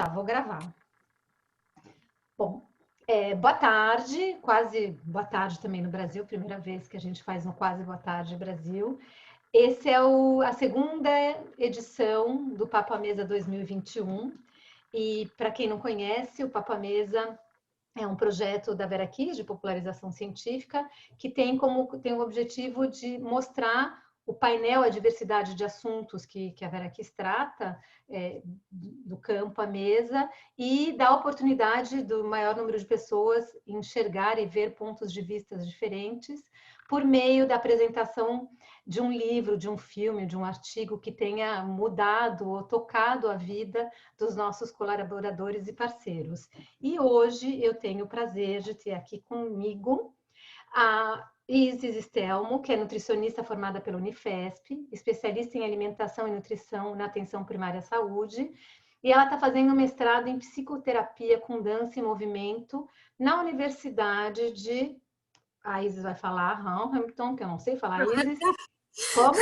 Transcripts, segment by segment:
lá, vou gravar. Bom, boa tarde, quase boa tarde também no Brasil, primeira vez que a gente faz um quase boa tarde Brasil. Esse é a segunda edição do Papo à Mesa 2021. E para quem não conhece, o Papo à Mesa é um projeto da Vera Kiss, de popularização científica, que tem o objetivo de mostrar o painel, a diversidade de assuntos que a Vera Kiss trata, do campo à mesa, e dá a oportunidade do maior número de pessoas enxergar e ver pontos de vista diferentes, por meio da apresentação de um livro, de um filme, de um artigo que tenha mudado ou tocado a vida dos nossos colaboradores e parceiros. E hoje eu tenho o prazer de ter aqui comigo a Isis Stelmo, que é nutricionista formada pela Unifesp, especialista em alimentação e nutrição na atenção primária à saúde, e ela está fazendo mestrado em psicoterapia com dança e movimento na Universidade de... A Isis vai falar Roehampton, que eu não sei falar, Isis. Como?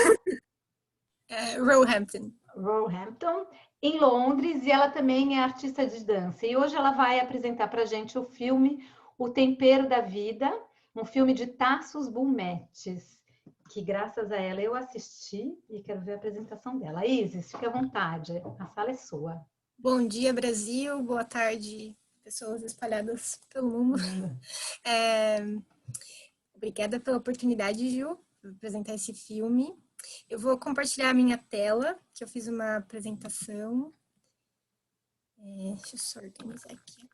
Roehampton. Roehampton, em Londres, e ela também é artista de dança. E hoje ela vai apresentar para a gente o filme O Tempero da Vida, um filme de Tasos Bulmetes, que graças a ela eu assisti e quero ver a apresentação dela. Isis, fique à vontade, a sala é sua. Bom dia, Brasil. Boa tarde, pessoas espalhadas pelo mundo. Obrigada pela oportunidade, Gil, de apresentar esse filme. Eu vou compartilhar a minha tela, que eu fiz uma apresentação. Deixa eu só organizar aqui.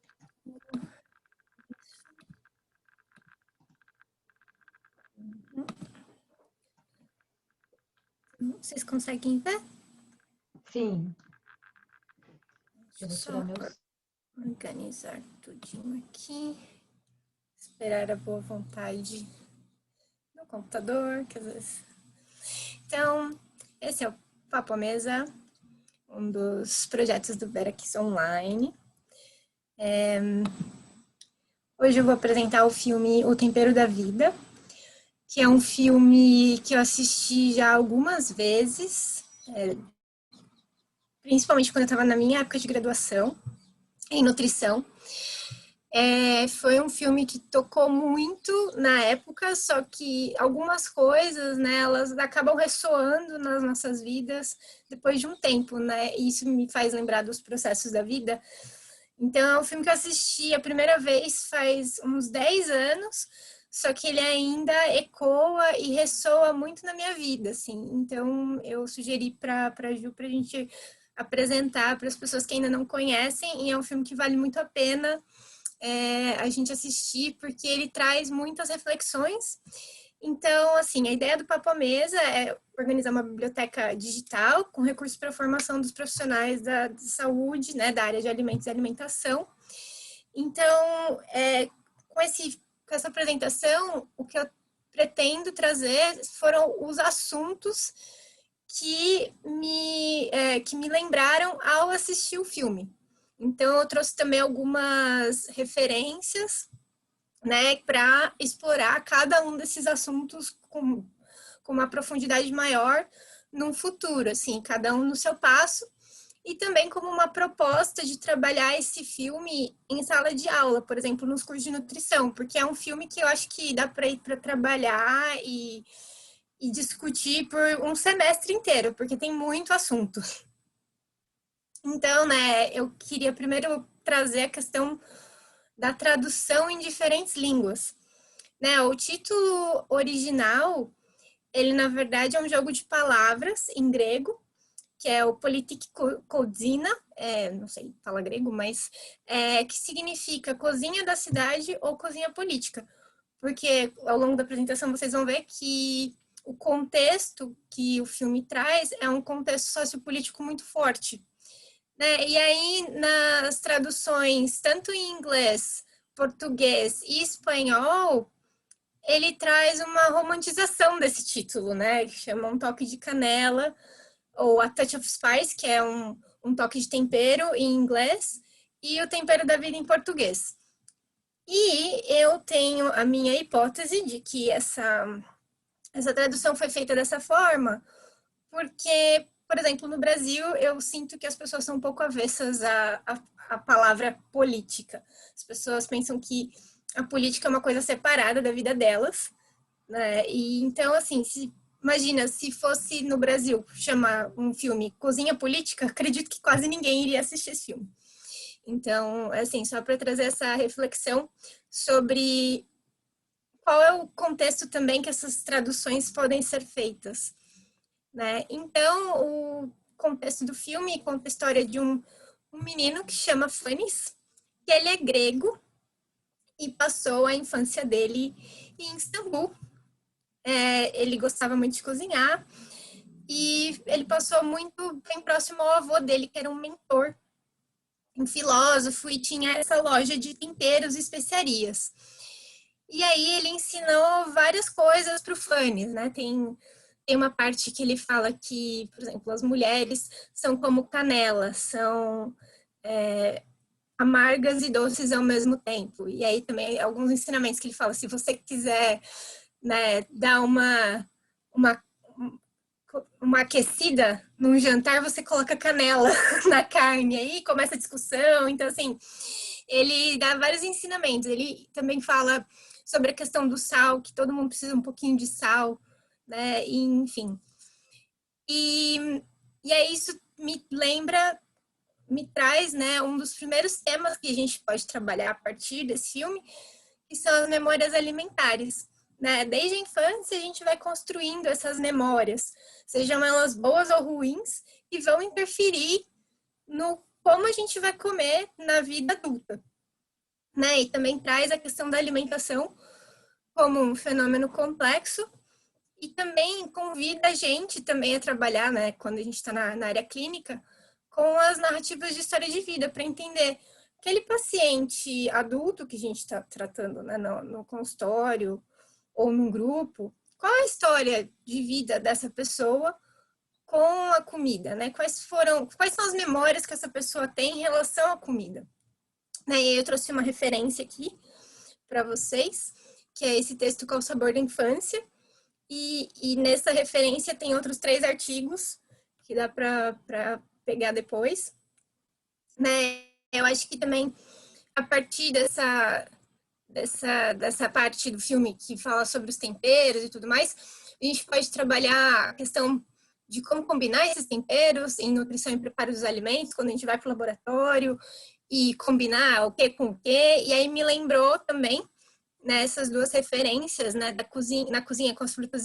Vocês conseguem ver? Sim. Deixa eu só organizar tudinho aqui. Esperar a boa vontade do computador, que às vezes... Então, esse é o Papo à Mesa, um dos projetos do Vera Kiss Online. Hoje eu vou apresentar o filme O Tempero da Vida, que é um filme que eu assisti já algumas vezes, principalmente quando eu estava na minha época de graduação em nutrição. Foi um filme que tocou muito na época, só que algumas coisas, né, elas acabam ressoando nas nossas vidas depois de um tempo, né, e isso me faz lembrar dos processos da vida. Então, é um filme que eu assisti a primeira vez faz uns 10 anos, só que ele ainda ecoa e ressoa muito na minha vida, assim. Então, eu sugeri para a Ju, para a gente apresentar para as pessoas que ainda não conhecem, e é um filme que vale muito a pena a gente assistir, porque ele traz muitas reflexões. Então, assim, a ideia do Papo à Mesa é organizar uma biblioteca digital com recursos para a formação dos profissionais da saúde, né, da área de alimentos e alimentação. Então, com essa apresentação, o que eu pretendo trazer foram os assuntos que me lembraram ao assistir o filme. Então, eu trouxe também algumas referências, né, para explorar cada um desses assuntos com uma profundidade maior num futuro, assim, cada um no seu passo, e também como uma proposta de trabalhar esse filme em sala de aula, por exemplo, nos cursos de nutrição, porque é um filme que eu acho que dá para ir para trabalhar e discutir por um semestre inteiro, porque tem muito assunto. Então, né, eu queria primeiro trazer a questão da tradução em diferentes línguas. Né, o título original, ele na verdade é um jogo de palavras em grego, que é o politik kodzina, não sei falar grego, mas que significa cozinha da cidade ou cozinha política. Porque ao longo da apresentação vocês vão ver que o contexto que o filme traz é um contexto sociopolítico muito forte. Né? E aí, nas traduções, tanto em inglês, português e espanhol, ele traz uma romantização desse título, né? Que chama Um Toque de Canela, ou A Touch of Spice, que é um toque de tempero em inglês, e O Tempero da Vida em português. E eu tenho a minha hipótese de que essa tradução foi feita dessa forma, porque, por exemplo, no Brasil, eu sinto que as pessoas são um pouco avessas a palavra política. As pessoas pensam que a política é uma coisa separada da vida delas, né? E então, assim, imagina, se fosse no Brasil chamar um filme Cozinha Política, acredito que quase ninguém iria assistir esse filme. Então, assim, só para trazer essa reflexão sobre qual é o contexto também que essas traduções podem ser feitas, né? Então, o contexto do filme conta a história de um menino que chama Fanis, que ele é grego e passou a infância dele em Istambul. Ele gostava muito de cozinhar e ele passou muito bem próximo ao avô dele, que era um mentor, um filósofo, e tinha essa loja de temperos e especiarias. E aí ele ensinou várias coisas para o Fanis, né? Tem uma parte que ele fala que, por exemplo, as mulheres são como canela, são amargas e doces ao mesmo tempo. E aí também alguns ensinamentos que ele fala, se você quiser, né, dar uma aquecida num jantar, você coloca canela na carne, aí começa a discussão. Então, assim, ele dá vários ensinamentos. Ele também fala sobre a questão do sal, que todo mundo precisa um pouquinho de sal, né? E, enfim. E aí isso me traz, né, um dos primeiros temas que a gente pode trabalhar a partir desse filme, que são as memórias alimentares. Né? Desde a infância a gente vai construindo essas memórias, sejam elas boas ou ruins, e vão interferir no como a gente vai comer na vida adulta. Né? E também traz a questão da alimentação como um fenômeno complexo, e também convida a gente também a trabalhar, né, quando a gente está na área clínica, com as narrativas de história de vida, para entender aquele paciente adulto que a gente está tratando, né, no consultório ou num grupo, qual é a história de vida dessa pessoa com a comida, né? Quais são as memórias que essa pessoa tem em relação à comida? Né? E aí eu trouxe uma referência aqui para vocês, que é esse texto Com o Sabor da Infância, e nessa referência tem outros 3 artigos que dá para pegar depois. Né? Eu acho que também, a partir dessa parte do filme que fala sobre os temperos e tudo mais, a gente pode trabalhar a questão de como combinar esses temperos em nutrição e preparo dos alimentos, quando a gente vai para o laboratório, e combinar o que com o que. E aí me lembrou também nessas 2 referências, né, na cozinha com as frutas,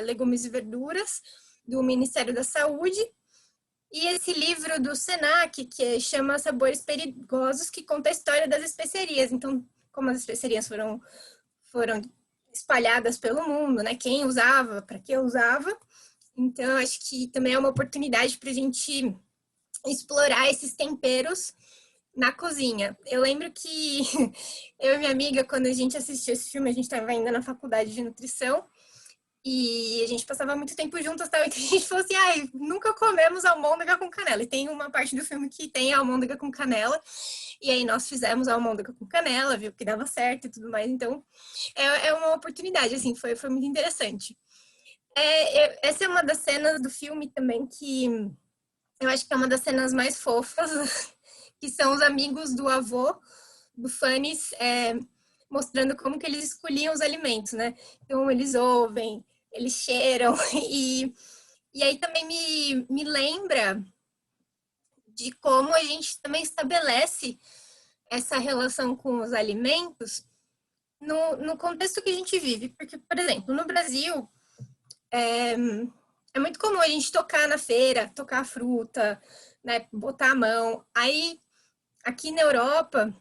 legumes e verduras, do Ministério da Saúde, e esse livro do Senac, que chama Sabores Perigosos, que conta a história das especiarias. Então, como as especiarias foram espalhadas pelo mundo, né, quem usava, para que usava. Então, acho que também é uma oportunidade para a gente explorar esses temperos na cozinha. Eu lembro que eu e minha amiga, quando a gente assistiu esse filme, a gente estava ainda na faculdade de nutrição, e a gente passava muito tempo juntas, tal, e a gente falou assim, ai, nunca comemos almôndega com canela. E tem uma parte do filme que tem almôndega com canela, e aí nós fizemos a almôndega com canela, viu que dava certo e tudo mais. Então, é uma oportunidade, assim, foi muito interessante. Essa é uma das cenas do filme também que eu acho que é uma das cenas mais fofas, que são os amigos do avô, do Fanis, mostrando como que eles escolhiam os alimentos, né? Então, eles ouvem, eles cheiram, e aí também me lembra de como a gente também estabelece essa relação com os alimentos no contexto que a gente vive. Porque, por exemplo, no Brasil, é muito comum a gente tocar na feira, tocar a fruta, né, botar a mão. Aí, aqui na Europa,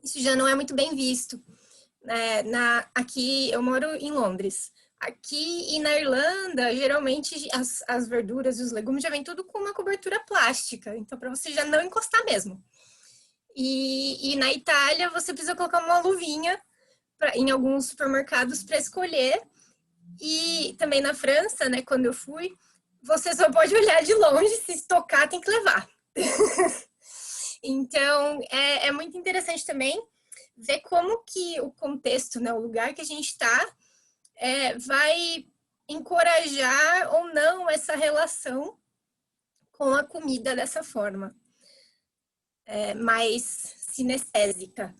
isso já não é muito bem visto. Aqui, eu moro em Londres. Aqui e na Irlanda, geralmente as verduras e os legumes já vêm tudo com uma cobertura plástica, então para você já não encostar mesmo. E na Itália, você precisa colocar uma luvinha em alguns supermercados para escolher. E também na França, né, quando eu fui, você só pode olhar de longe, se tocar tem que levar. Então, é muito interessante também ver como que o contexto, né, o lugar que a gente está, vai encorajar ou não essa relação com a comida dessa forma. mais sinestésica.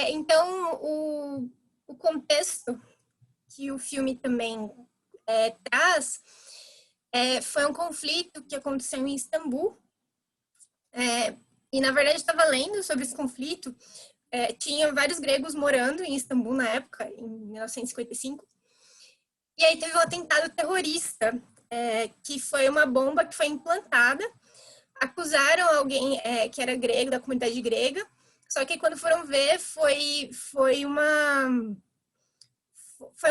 Então, o contexto que o filme também traz foi um conflito que aconteceu em Istambul. E, na verdade, estava lendo sobre esse conflito. Tinha vários gregos morando em Istambul na época, em 1955. E aí teve um atentado terrorista, que foi uma bomba que foi implantada. Acusaram alguém que era grego, da comunidade grega, só que quando foram ver, foi um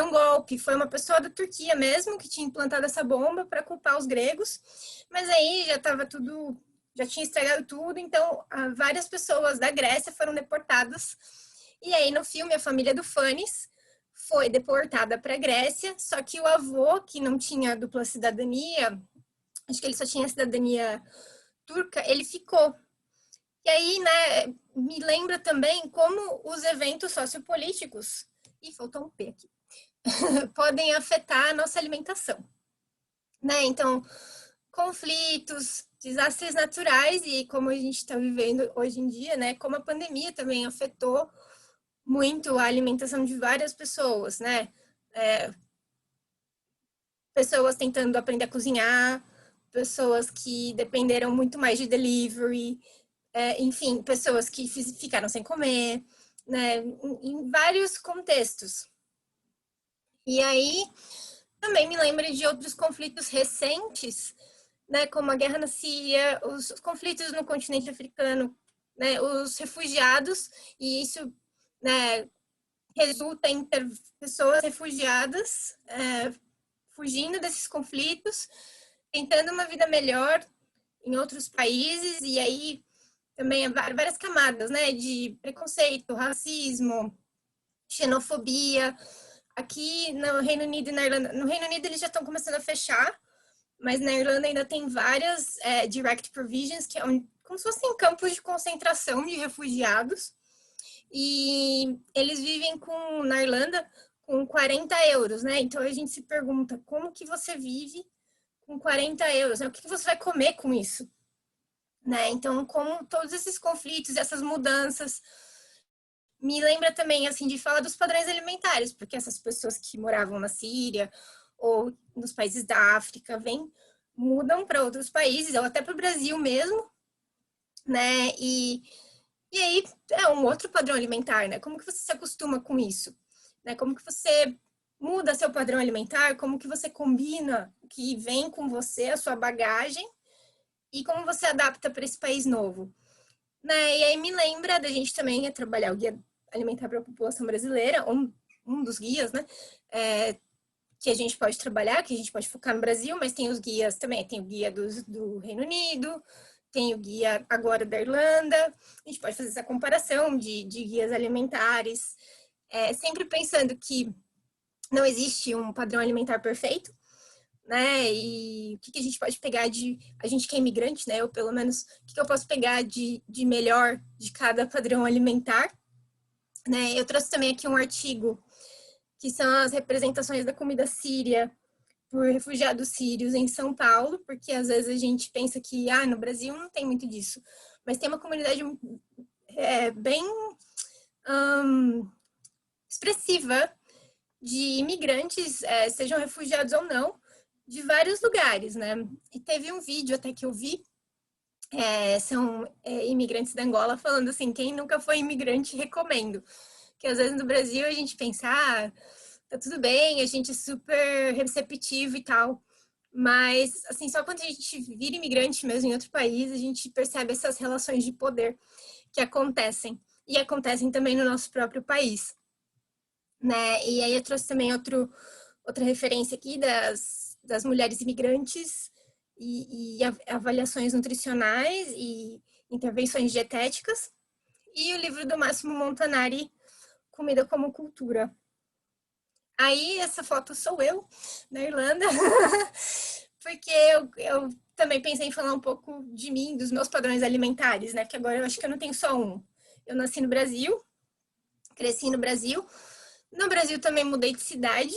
golpe, foi uma pessoa da Turquia mesmo que tinha implantado essa bomba para culpar os gregos, mas aí já estava tudo, já tinha estragado tudo, então várias pessoas da Grécia foram deportadas, e aí no filme a família do Fanes foi deportada para a Grécia, só que o avô, que não tinha dupla cidadania, acho que ele só tinha cidadania turca, ele ficou. E aí, né, me lembra também como os eventos sociopolíticos, e faltou um P aqui, podem afetar a nossa alimentação, né? Então, conflitos, desastres naturais e como a gente está vivendo hoje em dia, né? Como a pandemia também afetou muito a alimentação de várias pessoas, né? Pessoas tentando aprender a cozinhar, pessoas que dependeram muito mais de delivery, enfim, pessoas que ficaram sem comer, né? Em vários contextos. E aí, também me lembro de outros conflitos recentes, né, como a guerra na Síria, os conflitos no continente africano, né, os refugiados, e isso, né, resulta em ter pessoas refugiadas fugindo desses conflitos, tentando uma vida melhor em outros países, e aí também várias camadas, né, de preconceito, racismo, xenofobia. Aqui no Reino Unido e na Irlanda, no Reino Unido eles já estão começando a fechar, mas na Irlanda ainda tem várias direct provisions, que é como se fossem campos de concentração de refugiados, e eles vivem na Irlanda com 40 euros, né? Então a gente se pergunta, como que você vive com 40 euros? Né? O que você vai comer com isso? Né? Então, como todos esses conflitos, essas mudanças, me lembra também, assim, de falar dos padrões alimentares, porque essas pessoas que moravam na Síria ou nos países da África mudam para outros países, ou até para o Brasil mesmo, né? E aí é um outro padrão alimentar, né? Como que você se acostuma com isso? Né? Como que você muda seu padrão alimentar? Como que você combina o que vem com você, a sua bagagem, e como você adapta para esse país novo? Né? E aí me lembra da gente também trabalhar o Guia Alimentar para a População Brasileira, um dos guias, né? Que a gente pode trabalhar, que a gente pode focar no Brasil, mas tem os guias também, tem o guia do Reino Unido, tem o guia agora da Irlanda, a gente pode fazer essa comparação de guias alimentares, sempre pensando que não existe um padrão alimentar perfeito, né? E o que a gente pode pegar a gente que é imigrante, né? Eu, pelo menos, o que eu posso pegar de melhor de cada padrão alimentar, né? Eu trouxe também aqui um artigo que são as representações da comida síria por refugiados sírios em São Paulo, porque às vezes a gente pensa que no Brasil não tem muito disso, mas tem uma comunidade bem expressiva de imigrantes, sejam refugiados ou não, de vários lugares, né? E teve um vídeo até que eu vi, são imigrantes da Angola falando assim, quem nunca foi imigrante, recomendo. Que às vezes no Brasil a gente pensa, tá tudo bem, a gente é super receptivo e tal, mas assim, só quando a gente vira imigrante mesmo em outro país, a gente percebe essas relações de poder que acontecem, e acontecem também no nosso próprio país, né? E aí eu trouxe também outra referência aqui das mulheres imigrantes e avaliações nutricionais e intervenções dietéticas, e o livro do Máximo Montanari, Comida como Cultura. Aí essa foto sou eu, na Irlanda, porque eu também pensei em falar um pouco de mim, dos meus padrões alimentares, né? Porque agora eu acho que eu não tenho só um. Eu nasci no Brasil, cresci no Brasil. No Brasil também mudei de cidade,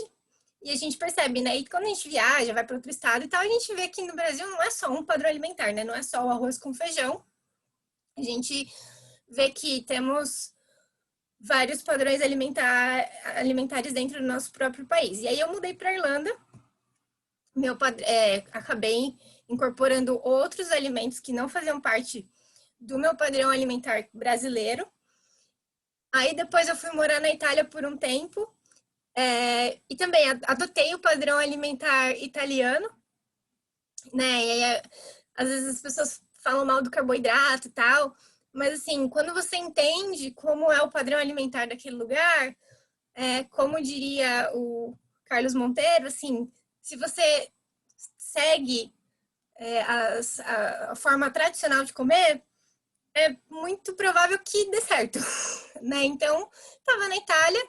e a gente percebe, né? E quando a gente viaja, vai para outro estado e tal, a gente vê que no Brasil não é só um padrão alimentar, né? Não é só o arroz com feijão, a gente vê que temos vários padrões alimentares dentro do nosso próprio país. E aí eu mudei para a Irlanda, acabei incorporando outros alimentos que não faziam parte do meu padrão alimentar brasileiro. Aí depois eu fui morar na Itália por um tempo, e também adotei o padrão alimentar italiano, né? E aí, às vezes as pessoas falam mal do carboidrato e tal, mas assim, quando você entende como é o padrão alimentar daquele lugar, como diria o Carlos Monteiro, assim, se você segue a forma tradicional de comer, é muito provável que dê certo, né? Então, estava na Itália,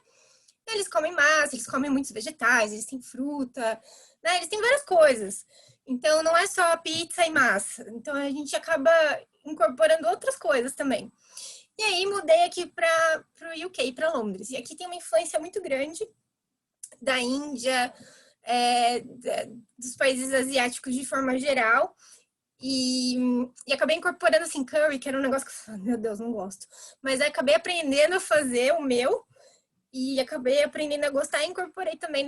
eles comem massa, eles comem muitos vegetais, eles têm fruta, né? Eles têm várias coisas. Então, não é só pizza e massa. Então, a gente acaba incorporando outras coisas também. E aí, mudei aqui para o UK, para Londres. E aqui tem uma influência muito grande da Índia, dos países asiáticos de forma geral. E acabei incorporando assim curry, que era um negócio que eu, meu Deus, não gosto. Mas acabei aprendendo a fazer o meu e acabei aprendendo a gostar e incorporei também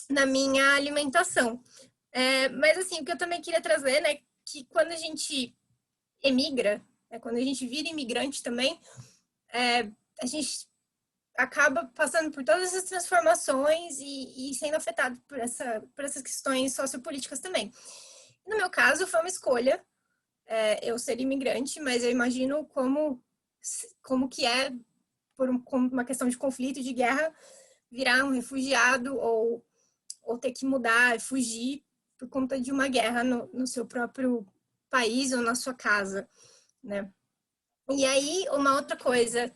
na minha alimentação. Mas assim, o que eu também queria trazer, né, que quando a gente emigra, quando a gente vira imigrante também, a gente acaba passando por todas essas transformações e sendo afetado por essas questões sociopolíticas também. No meu caso, foi uma escolha eu ser imigrante, mas eu imagino como que é, por uma questão de conflito, de guerra, virar um refugiado ou ter que mudar, fugir por conta de uma guerra no seu próprio país ou na sua casa, né? E aí, uma outra coisa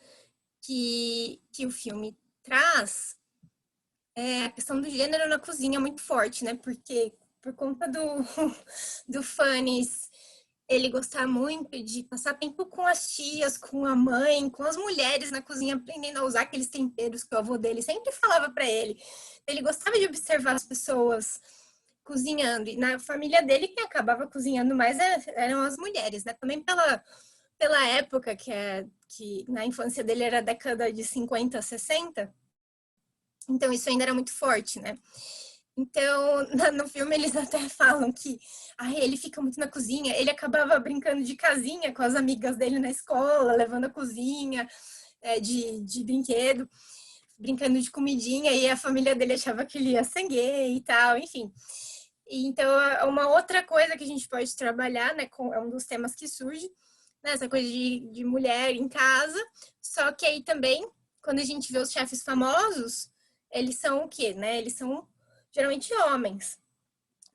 que o filme traz é a questão do gênero na cozinha muito forte, né? Porque por conta do Fanny ele gostar muito de passar tempo com as tias, com a mãe, com as mulheres na cozinha, aprendendo a usar aqueles temperos que o avô dele sempre falava para ele. Ele gostava de observar as pessoas cozinhando. E na família dele, quem acabava cozinhando mais eram as mulheres, né? Também pela época que na infância dele era a década de 50, 60. Então, isso ainda era muito forte, né? Então, no filme eles até falam que ele fica muito na cozinha. Ele acabava brincando de casinha com as amigas dele na escola, levando a cozinha de brinquedo, brincando de comidinha, e a família dele achava que ele ia ser gay e tal, enfim. Então, uma outra coisa que a gente pode trabalhar, né, é um dos temas que surge, né, essa coisa de mulher em casa, só que aí também, quando a gente vê os chefes famosos, eles são o quê, né? Eles são geralmente homens.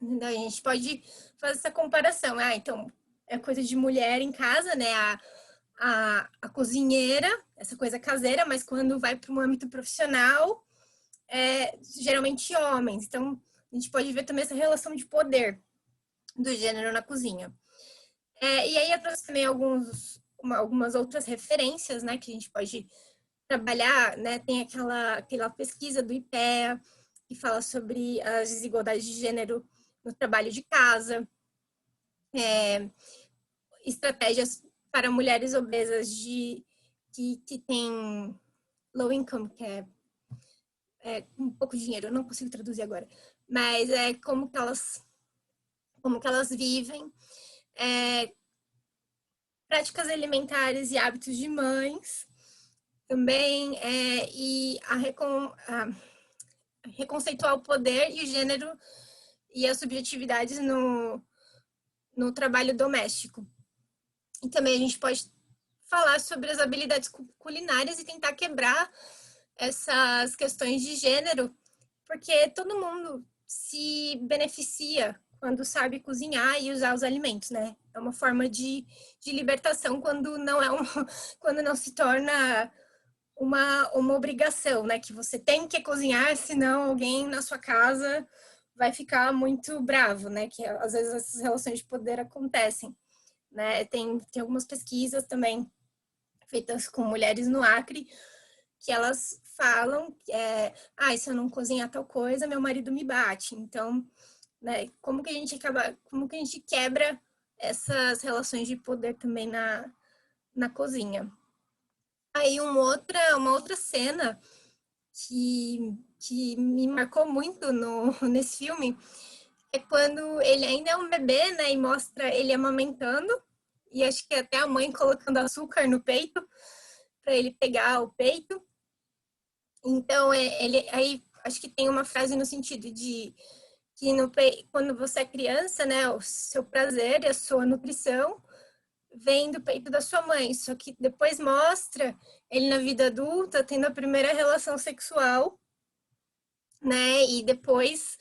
Então, a gente pode fazer essa comparação. Então, é coisa de mulher em casa, né? A cozinheira, essa coisa caseira, mas quando vai para um âmbito profissional, geralmente homens. Então, a gente pode ver também essa relação de poder do gênero na cozinha. E aí eu trouxe também algumas outras referências, né, que a gente pode trabalhar, né? Tem aquela pesquisa do IPEA, que fala sobre as desigualdades de gênero no trabalho de casa, estratégias para mulheres obesas que têm low income, que é um pouco de dinheiro, eu não consigo traduzir agora, mas como que elas vivem, práticas alimentares e hábitos de mães, também, e reconceituar o poder e o gênero e as subjetividades no trabalho doméstico. E também a gente pode falar sobre as habilidades culinárias e tentar quebrar essas questões de gênero, porque todo mundo se beneficia quando sabe cozinhar e usar os alimentos, né? É uma forma de libertação quando não quando não se torna uma obrigação, né? Que você tem que cozinhar, senão alguém na sua casa vai ficar muito bravo, né? Que às vezes essas relações de poder acontecem, né? Tem algumas pesquisas também feitas com mulheres no Acre que elas falam se eu não cozinhar tal coisa, meu marido me bate. Então, né? Como que a gente quebra essas relações de poder também na cozinha. Aí uma outra cena que me marcou muito nesse filme é quando ele ainda é um bebê, né, e mostra ele amamentando, e acho que até a mãe colocando açúcar no peito para ele pegar o peito. Então, ele aí acho que tem uma frase no sentido de que quando você é criança, né, o seu prazer e a sua nutrição vem do peito da sua mãe, só que depois mostra ele na vida adulta tendo a primeira relação sexual, né, e depois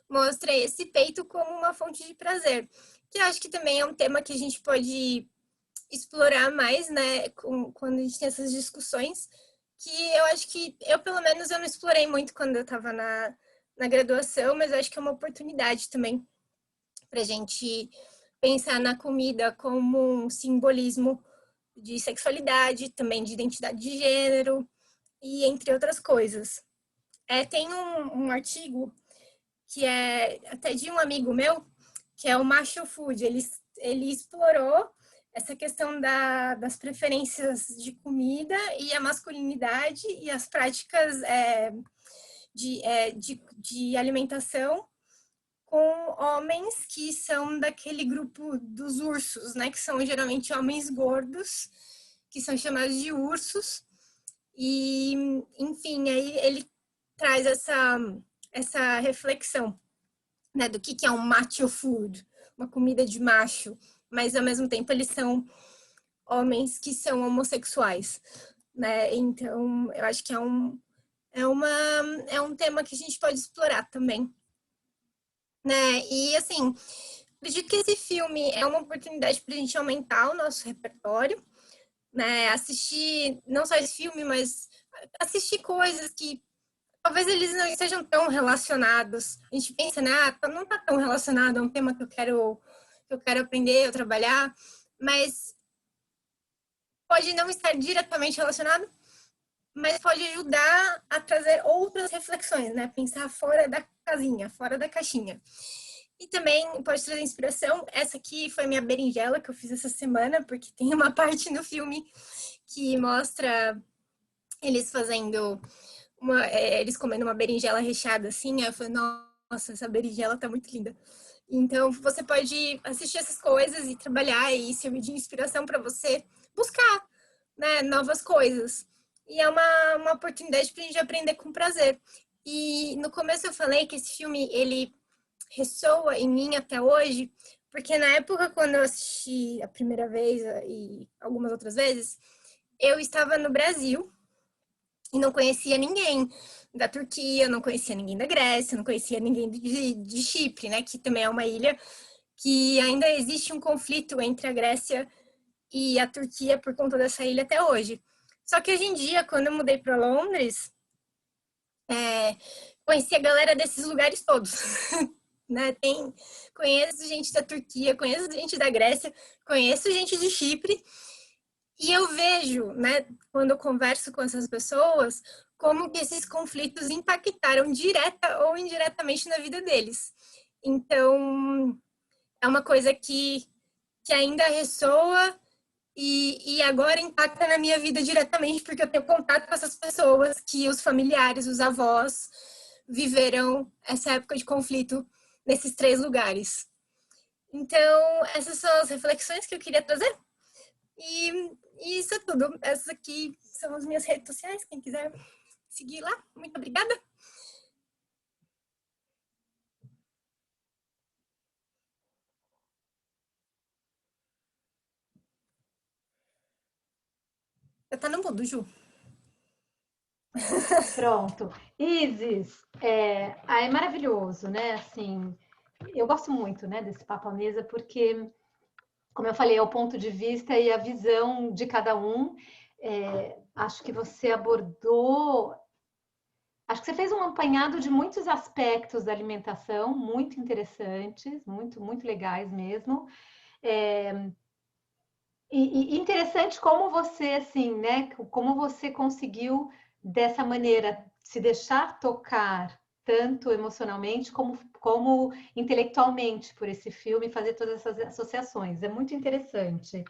mostra esse peito como uma fonte de prazer, que acho que também é um tema que a gente pode explorar mais, né, quando a gente tem essas discussões, que eu acho que eu, pelo menos, eu não explorei muito quando eu estava na graduação, mas eu acho que é uma oportunidade também para a gente pensar na comida como um simbolismo de sexualidade, também de identidade de gênero, e entre outras coisas. Tem um artigo que é até de um amigo meu, que é o Macho Food. Ele explorou essa questão das preferências de comida e a masculinidade e as práticas de alimentação com homens que são daquele grupo dos ursos, né? Que são geralmente homens gordos, que são chamados de ursos. E, enfim, aí ele traz essa reflexão, né, do que é um macho food, uma comida de macho, mas ao mesmo tempo eles são homens que são homossexuais, né? Então, eu acho que é um tema que a gente pode explorar também, né? E assim, acredito que esse filme é uma oportunidade para a gente aumentar o nosso repertório, né? Assistir não só esse filme, mas assistir coisas que talvez eles não estejam tão relacionados. A gente pensa, né? Não está tão relacionado a um tema que eu quero aprender ou trabalhar, mas pode não estar diretamente relacionado, mas pode ajudar a trazer outras reflexões, né? Pensar fora da casinha, fora da caixinha. E também pode trazer inspiração. Essa aqui foi minha berinjela que eu fiz essa semana, porque tem uma parte no filme que mostra eles fazendo eles comendo uma berinjela recheada assim. Aí eu falei, nossa, essa berinjela tá muito linda. Então, você pode assistir essas coisas e trabalhar e servir de inspiração para você buscar, né, novas coisas. E é uma oportunidade para a gente aprender com prazer. E no começo eu falei que esse filme, ele ressoa em mim até hoje, porque na época, quando eu assisti a primeira vez e algumas outras vezes, eu estava no Brasil e não conhecia ninguém da Turquia, não conhecia ninguém da Grécia, não conhecia ninguém de Chipre, né, que também é uma ilha que ainda existe um conflito entre a Grécia e a Turquia por conta dessa ilha até hoje. Só que hoje em dia, quando eu mudei para Londres, conheci a galera desses lugares todos. Né? Conheço gente da Turquia, conheço gente da Grécia, conheço gente de Chipre, e eu vejo, né, quando eu converso com essas pessoas, como que esses conflitos impactaram direta ou indiretamente na vida deles. Então, é uma coisa que ainda ressoa e agora impacta na minha vida diretamente, porque eu tenho contato com essas pessoas que os familiares, os avós, viveram essa época de conflito nesses 3 lugares. Então, essas são as reflexões que eu queria trazer. E isso é tudo. Essas aqui são as minhas redes sociais. Quem quiser seguir lá, muito obrigada. Tá no mundo, Ju. Pronto. Isis, é maravilhoso, né? Assim, eu gosto muito, né, desse papo à mesa, porque, como eu falei, é o ponto de vista e a visão de cada um. Acho que você abordou. Acho que você fez um apanhado de muitos aspectos da alimentação, muito interessantes, muito, muito legais mesmo. E interessante como você, assim, né? Como você conseguiu, dessa maneira, se deixar tocar tanto emocionalmente como intelectualmente por esse filme, fazer todas essas associações. É muito interessante.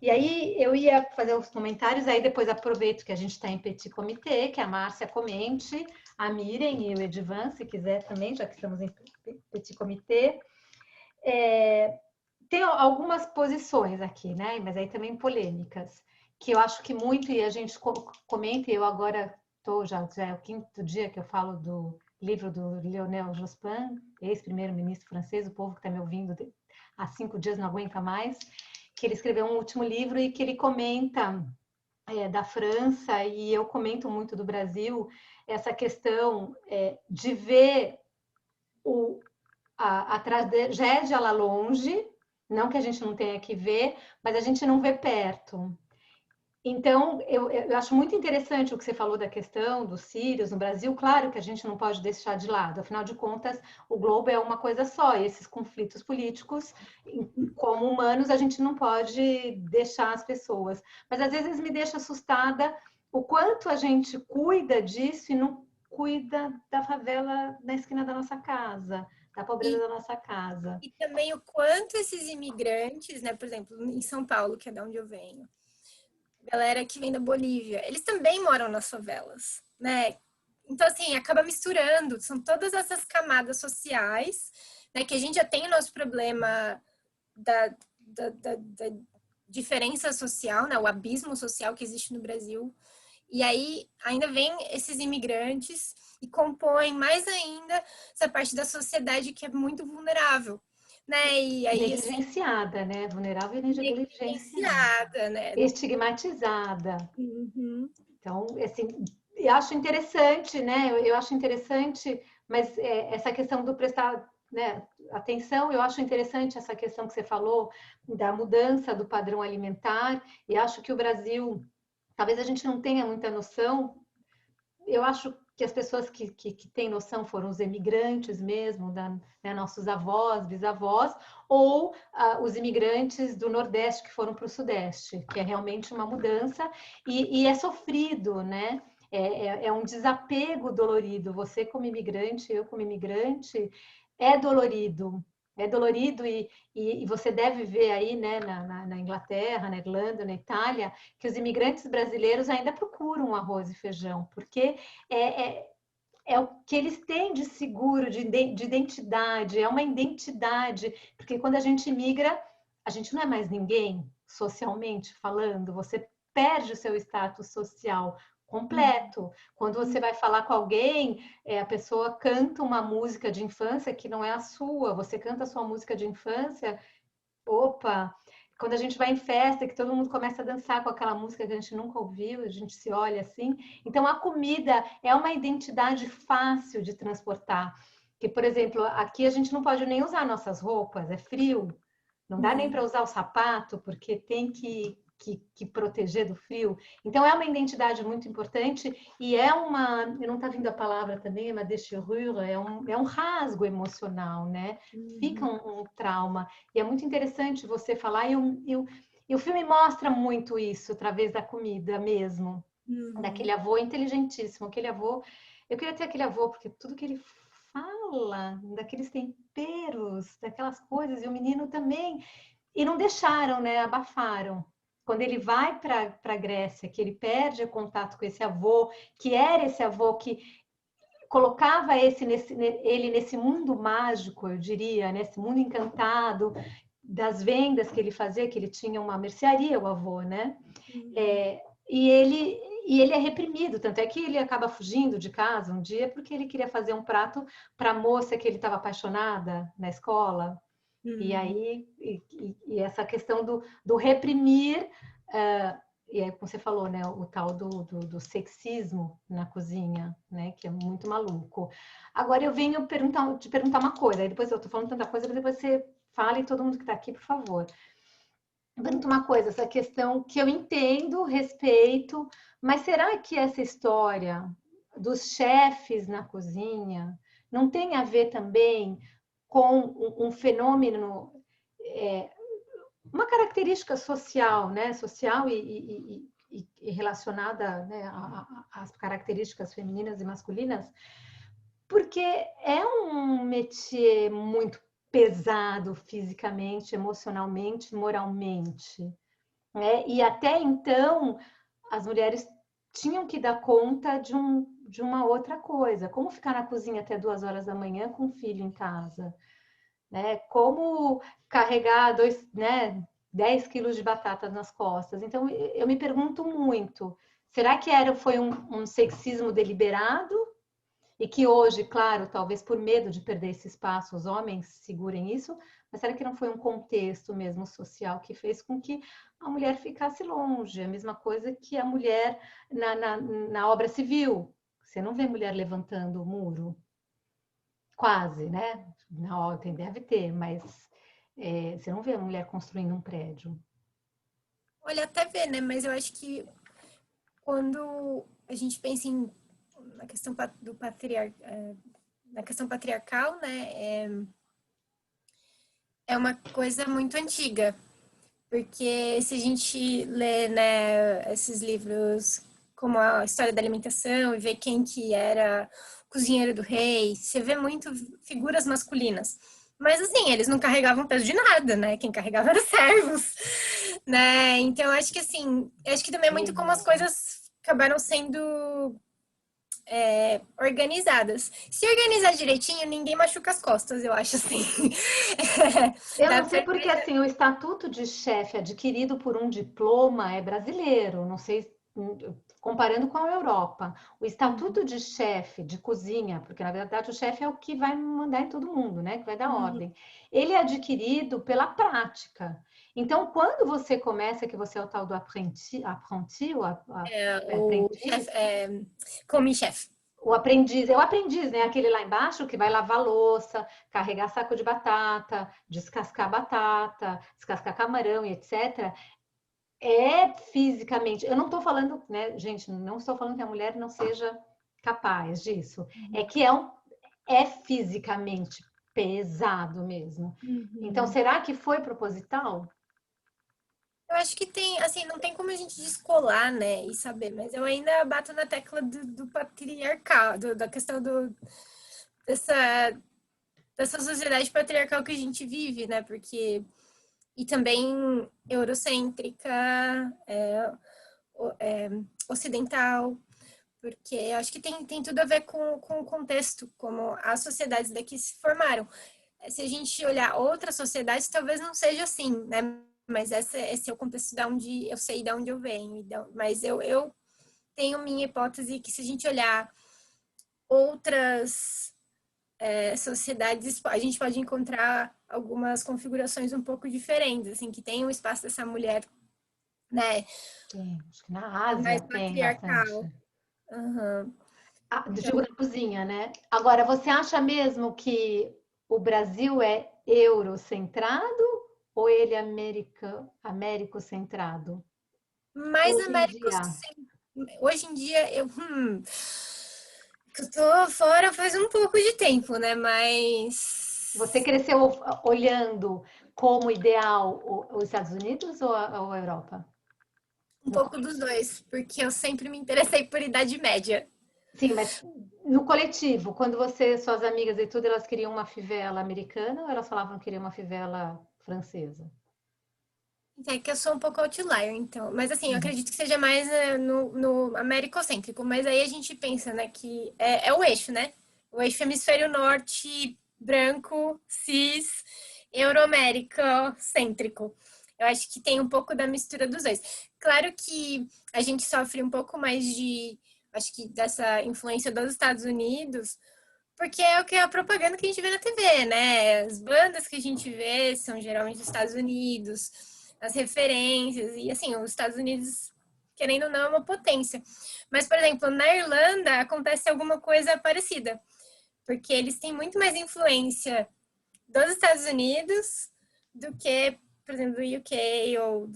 E aí eu ia fazer os comentários, aí depois aproveito que a gente está em Petit Comité, que a Márcia comente, a Miriam e o Edivan, se quiser também, já que estamos em Petit Comité. Tem algumas posições aqui, né? Mas aí também polêmicas, que eu acho que muito, e a gente comenta, e eu agora já é o quinto dia que eu falo do livro do Lionel Jospin, ex-primeiro-ministro francês, o povo que está me ouvindo há 5 dias não aguenta mais, que ele escreveu um último livro e que ele comenta da França, e eu comento muito do Brasil, essa questão de ver a tragédia lá longe, não que a gente não tenha que ver, mas a gente não vê perto. Então, eu acho muito interessante o que você falou da questão dos sírios no Brasil. Claro que a gente não pode deixar de lado, afinal de contas, o globo é uma coisa só, e esses conflitos políticos, como humanos, a gente não pode deixar as pessoas. Mas às vezes me deixa assustada o quanto a gente cuida disso e não cuida da favela na esquina da nossa casa, da pobreza da nossa casa. E também o quanto esses imigrantes, né, por exemplo, em São Paulo, que é de onde eu venho, galera que vem da Bolívia, eles também moram nas favelas, né? Então, assim, acaba misturando, são todas essas camadas sociais, né, que a gente já tem o nosso problema da diferença social, né, o abismo social que existe no Brasil. E aí ainda vem esses imigrantes e compõem mais ainda essa parte da sociedade que é muito vulnerável, né? E aí assim, negligenciada, né? Vulnerável e negligenciada. negligenciada, né? Estigmatizada. Uhum. Então, assim, eu acho interessante, né? Eu acho interessante, mas essa questão do prestar, né, atenção, eu acho interessante essa questão que você falou da mudança do padrão alimentar, e acho que o Brasil, talvez a gente não tenha muita noção, eu acho que as pessoas que têm noção foram os emigrantes mesmo, né, nossos avós, bisavós, ou os imigrantes do Nordeste que foram para o Sudeste, que é realmente uma mudança e é sofrido, né? É um desapego dolorido. Você como imigrante, eu como imigrante, é dolorido. É dolorido e você deve ver aí, né, na Inglaterra, na Irlanda, na Itália, que os imigrantes brasileiros ainda procuram arroz e feijão, porque é, é, é o que eles têm de seguro, de identidade, é uma identidade, porque quando a gente migra, a gente não é mais ninguém, socialmente falando, você perde o seu status social completo. Quando você vai falar com alguém, a pessoa canta uma música de infância que não é a sua, você canta a sua música de infância, opa, quando a gente vai em festa, que todo mundo começa a dançar com aquela música que a gente nunca ouviu, a gente se olha assim. Então, a comida é uma identidade fácil de transportar. Que, por exemplo, aqui a gente não pode nem usar nossas roupas, é frio. Não dá nem para usar o sapato, porque tem que proteger do frio. Então, é uma identidade muito importante e é uma. Não está vindo a palavra também, é uma déchirure, é um rasgo emocional, né? Fica um trauma. E é muito interessante você falar, e o filme mostra muito isso através da comida mesmo, daquele avô inteligentíssimo, aquele avô. Eu queria ter aquele avô, porque tudo que ele fala, daqueles temperos, daquelas coisas, e o menino também. E não deixaram, né? Abafaram. Quando ele vai para a Grécia, que ele perde o contato com esse avô, que era esse avô que colocava ele nesse mundo mágico, eu diria, nesse mundo encantado das vendas que ele fazia, que ele tinha uma mercearia, o avô, né? E ele é reprimido, tanto é que ele acaba fugindo de casa um dia porque ele queria fazer um prato para a moça que ele estava apaixonada na escola. E aí, essa questão do reprimir, e é como você falou, né, o tal do sexismo na cozinha, né, que é muito maluco. Agora eu venho te perguntar uma coisa, aí depois eu estou falando tanta coisa, mas depois você fala e todo mundo que está aqui, por favor. Eu pergunto uma coisa, essa questão que eu entendo, respeito, mas será que essa história dos chefes na cozinha não tem a ver também com um fenômeno, uma característica social, né? Social e relacionada, né, às características femininas e masculinas, Porque é um métier muito pesado fisicamente, emocionalmente, moralmente, né? E até então as mulheres tinham que dar conta de uma outra coisa, como ficar na cozinha até 2 horas da manhã com o filho em casa, né? Como carregar 10 quilos de batata nas costas. Então eu me pergunto muito, será que foi um sexismo deliberado? E que hoje, claro, talvez por medo de perder esse espaço, os homens segurem isso, mas será que não foi um contexto mesmo social que fez com que a mulher ficasse longe? A mesma coisa que a mulher na obra civil. Você não vê mulher levantando o muro, quase, né? Na ordem deve ter, mas você não vê a mulher construindo um prédio. Olha, até ver, né? Mas eu acho que quando a gente pensa na questão na questão patriarcal, né? É uma coisa muito antiga, porque se a gente lê, né, esses livros como a História da Alimentação e vê quem que era o cozinheiro do rei, você vê muito figuras masculinas. Mas assim, eles não carregavam peso de nada, né? Quem carregava eram os servos, né? Então acho que assim, acho que também é muito como as coisas acabaram sendo organizadas. Se organizar direitinho, ninguém machuca as costas, eu acho assim. Eu Dá não sei pra... porque assim o estatuto de chefe adquirido por um diploma é brasileiro, não sei comparando com a Europa. O estatuto de chefe de cozinha, porque na verdade o chefe é o que vai mandar em todo mundo, né? Que vai dar Uhum. ordem. Ele é adquirido pela prática. Então, quando você começa, que você é o tal do apprenti O aprendiz, chefe, come chefe. é o aprendiz, né? Aquele lá embaixo que vai lavar louça, carregar saco de batata, descascar camarão e etc. É fisicamente. Eu não estou falando, né, gente, não estou falando que a mulher não seja capaz disso. É que é fisicamente pesado mesmo. Então, Uhum. será que foi proposital? Eu acho que tem, assim, não tem como a gente descolar, né, e saber, mas eu ainda bato na tecla do patriarcal, da questão dessa, dessa sociedade patriarcal que a gente vive, né, porque, e também eurocêntrica, é, ocidental, porque eu acho que tem tudo a ver com o contexto, como as sociedades daqui se formaram. Se a gente olhar outras sociedades, talvez não seja assim, né? Mas esse é o contexto da onde eu sei de onde eu venho. Mas eu tenho minha hipótese que se a gente olhar outras sociedades, a gente pode encontrar algumas configurações um pouco diferentes, assim, que tem o espaço dessa mulher, né, Sim, acho que na Ásia mais tem bastante. patriarcal. Uhum. Ah, Então, digo na cozinha, né? Agora, você acha mesmo que o Brasil é eurocentrado ou ele é americocentrado? mais Hoje em América, dia. hoje em dia, eu tô fora faz um pouco de tempo, né? Você Mas cresceu olhando como ideal os Estados Unidos ou a Europa? um No pouco dos dois, porque eu sempre me interessei por Idade Média. Sim, mas no coletivo, quando suas amigas e tudo, elas queriam uma fivela americana ou elas falavam que queriam uma fivela francesa? É que eu sou um pouco outlier, então. Mas assim, eu Uhum. acredito que seja mais no americocêntrico. Mas aí a gente pensa, né, que é o eixo, né? O eixo hemisfério norte, branco, cis, euroamérico-cêntrico. Eu acho que tem um pouco da mistura dos dois. Claro que a gente sofre um pouco mais acho que dessa influência dos Estados Unidos, porque é o que é a propaganda que a gente vê na TV, né? As bandas que a gente vê são geralmente dos Estados Unidos, as referências, e assim, os Estados Unidos, querendo ou não, é uma potência. Mas, por exemplo, na Irlanda acontece alguma coisa parecida, porque eles têm muito mais influência dos Estados Unidos do que, por exemplo, do UK ou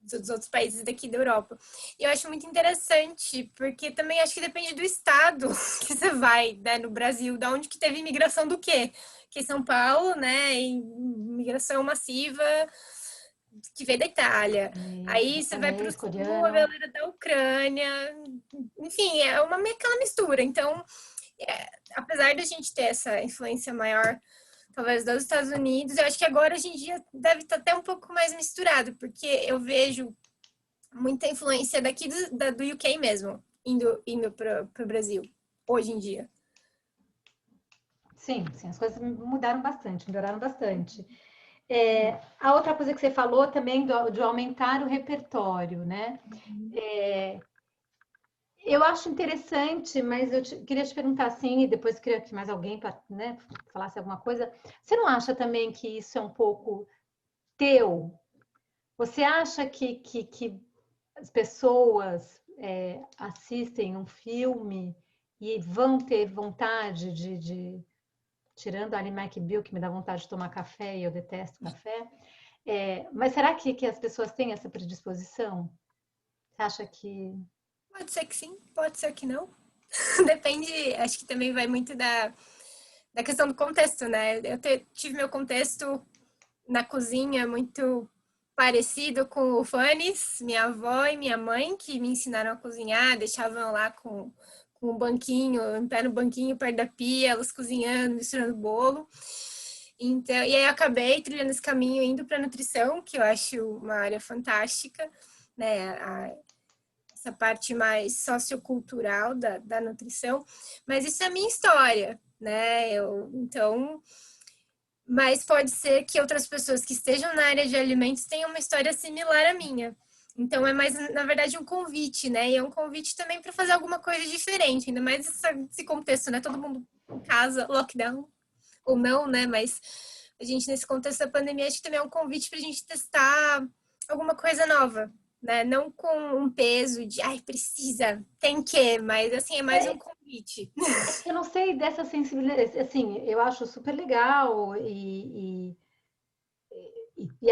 dos outros países daqui da Europa. E eu acho muito interessante, porque também acho que depende do estado que você vai, né, no Brasil, da onde que teve imigração do quê? Que São Paulo, né, imigração massiva que veio da Itália. Aí você vai para o Japonês, sul, a coreano. galera da Ucrânia. Enfim, é aquela mistura. Então, apesar da gente ter essa influência maior, talvez dos Estados Unidos, eu acho que agora hoje em dia deve estar até um pouco mais misturado, porque eu vejo muita influência daqui do UK mesmo, indo para o Brasil, hoje em dia. Sim, sim, as coisas mudaram bastante, melhoraram bastante. A outra coisa que você falou também de aumentar o repertório, né? Eu acho interessante, mas queria te perguntar assim, e depois queria que mais alguém, né, falasse alguma coisa. Você não acha também que isso é um pouco teu? Você acha que as pessoas assistem um filme e vão ter vontade tirando a Ali McBeal, que me dá vontade de tomar café e eu detesto café, mas será que as pessoas têm essa predisposição? Você acha que... Pode ser que sim, pode ser que não. Depende, acho que também vai muito da questão do contexto, né? Eu tive meu contexto na cozinha muito parecido com o Fanny's, minha avó e minha mãe, que me ensinaram a cozinhar, deixavam lá com um banquinho, em pé no banquinho, perto da pia, elas cozinhando, misturando bolo. Então, e aí eu acabei trilhando esse caminho, indo para nutrição, que eu acho uma área fantástica, né? Essa parte mais sociocultural da nutrição, mas isso é a minha história, né? Então, mas pode ser que outras pessoas que estejam na área de alimentos tenham uma história similar à minha. Então é mais, na verdade, um convite, né? E é um convite também para fazer alguma coisa diferente, ainda mais esse contexto, né? Todo mundo em casa, lockdown ou não, né? Mas a gente, nesse contexto da pandemia, acho que também é um convite para a gente testar alguma coisa nova, né? Não com um peso de, ai, precisa, tem que, mas assim, é mais um convite. Eu não sei dessa sensibilidade, assim, eu acho super legal e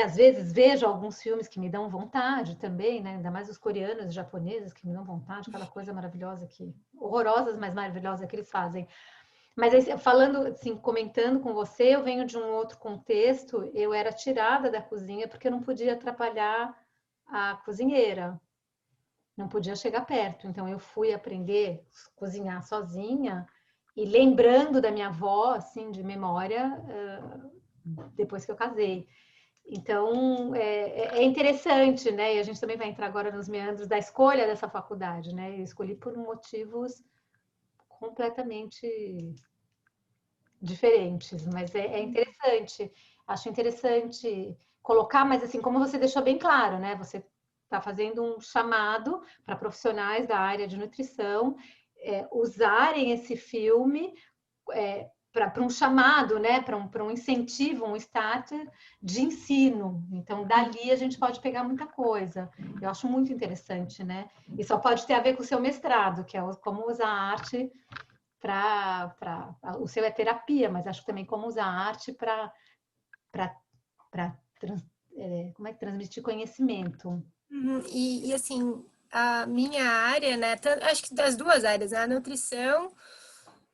às vezes vejo alguns filmes que me dão vontade também, né? Ainda mais os coreanos e japoneses que me dão vontade, cada coisa maravilhosa que, horrorosas, mas maravilhosa que eles fazem. Mas falando, assim, comentando com você, eu venho de um outro contexto, eu era tirada da cozinha porque eu não podia atrapalhar a cozinheira, não podia chegar perto. Então eu fui aprender a cozinhar sozinha e lembrando da minha avó, assim, de memória, depois que eu casei. Então, é interessante, né? E a gente também vai entrar agora nos meandros da escolha dessa faculdade, né? Eu escolhi por motivos completamente diferentes, mas é interessante. Acho interessante colocar, mas assim, como você deixou bem claro, né? Você está fazendo um chamado para profissionais da área de nutrição usarem esse filme para um chamado, né? Para um incentivo, um starter de ensino. Então, dali a gente pode pegar muita coisa. Eu acho muito interessante, né? E só pode ter a ver com o seu mestrado, que é como usar a arte o seu é terapia, mas acho também como usar a arte para como é que transmitir conhecimento. E assim, a minha área, né, acho que das duas áreas, né, a nutrição,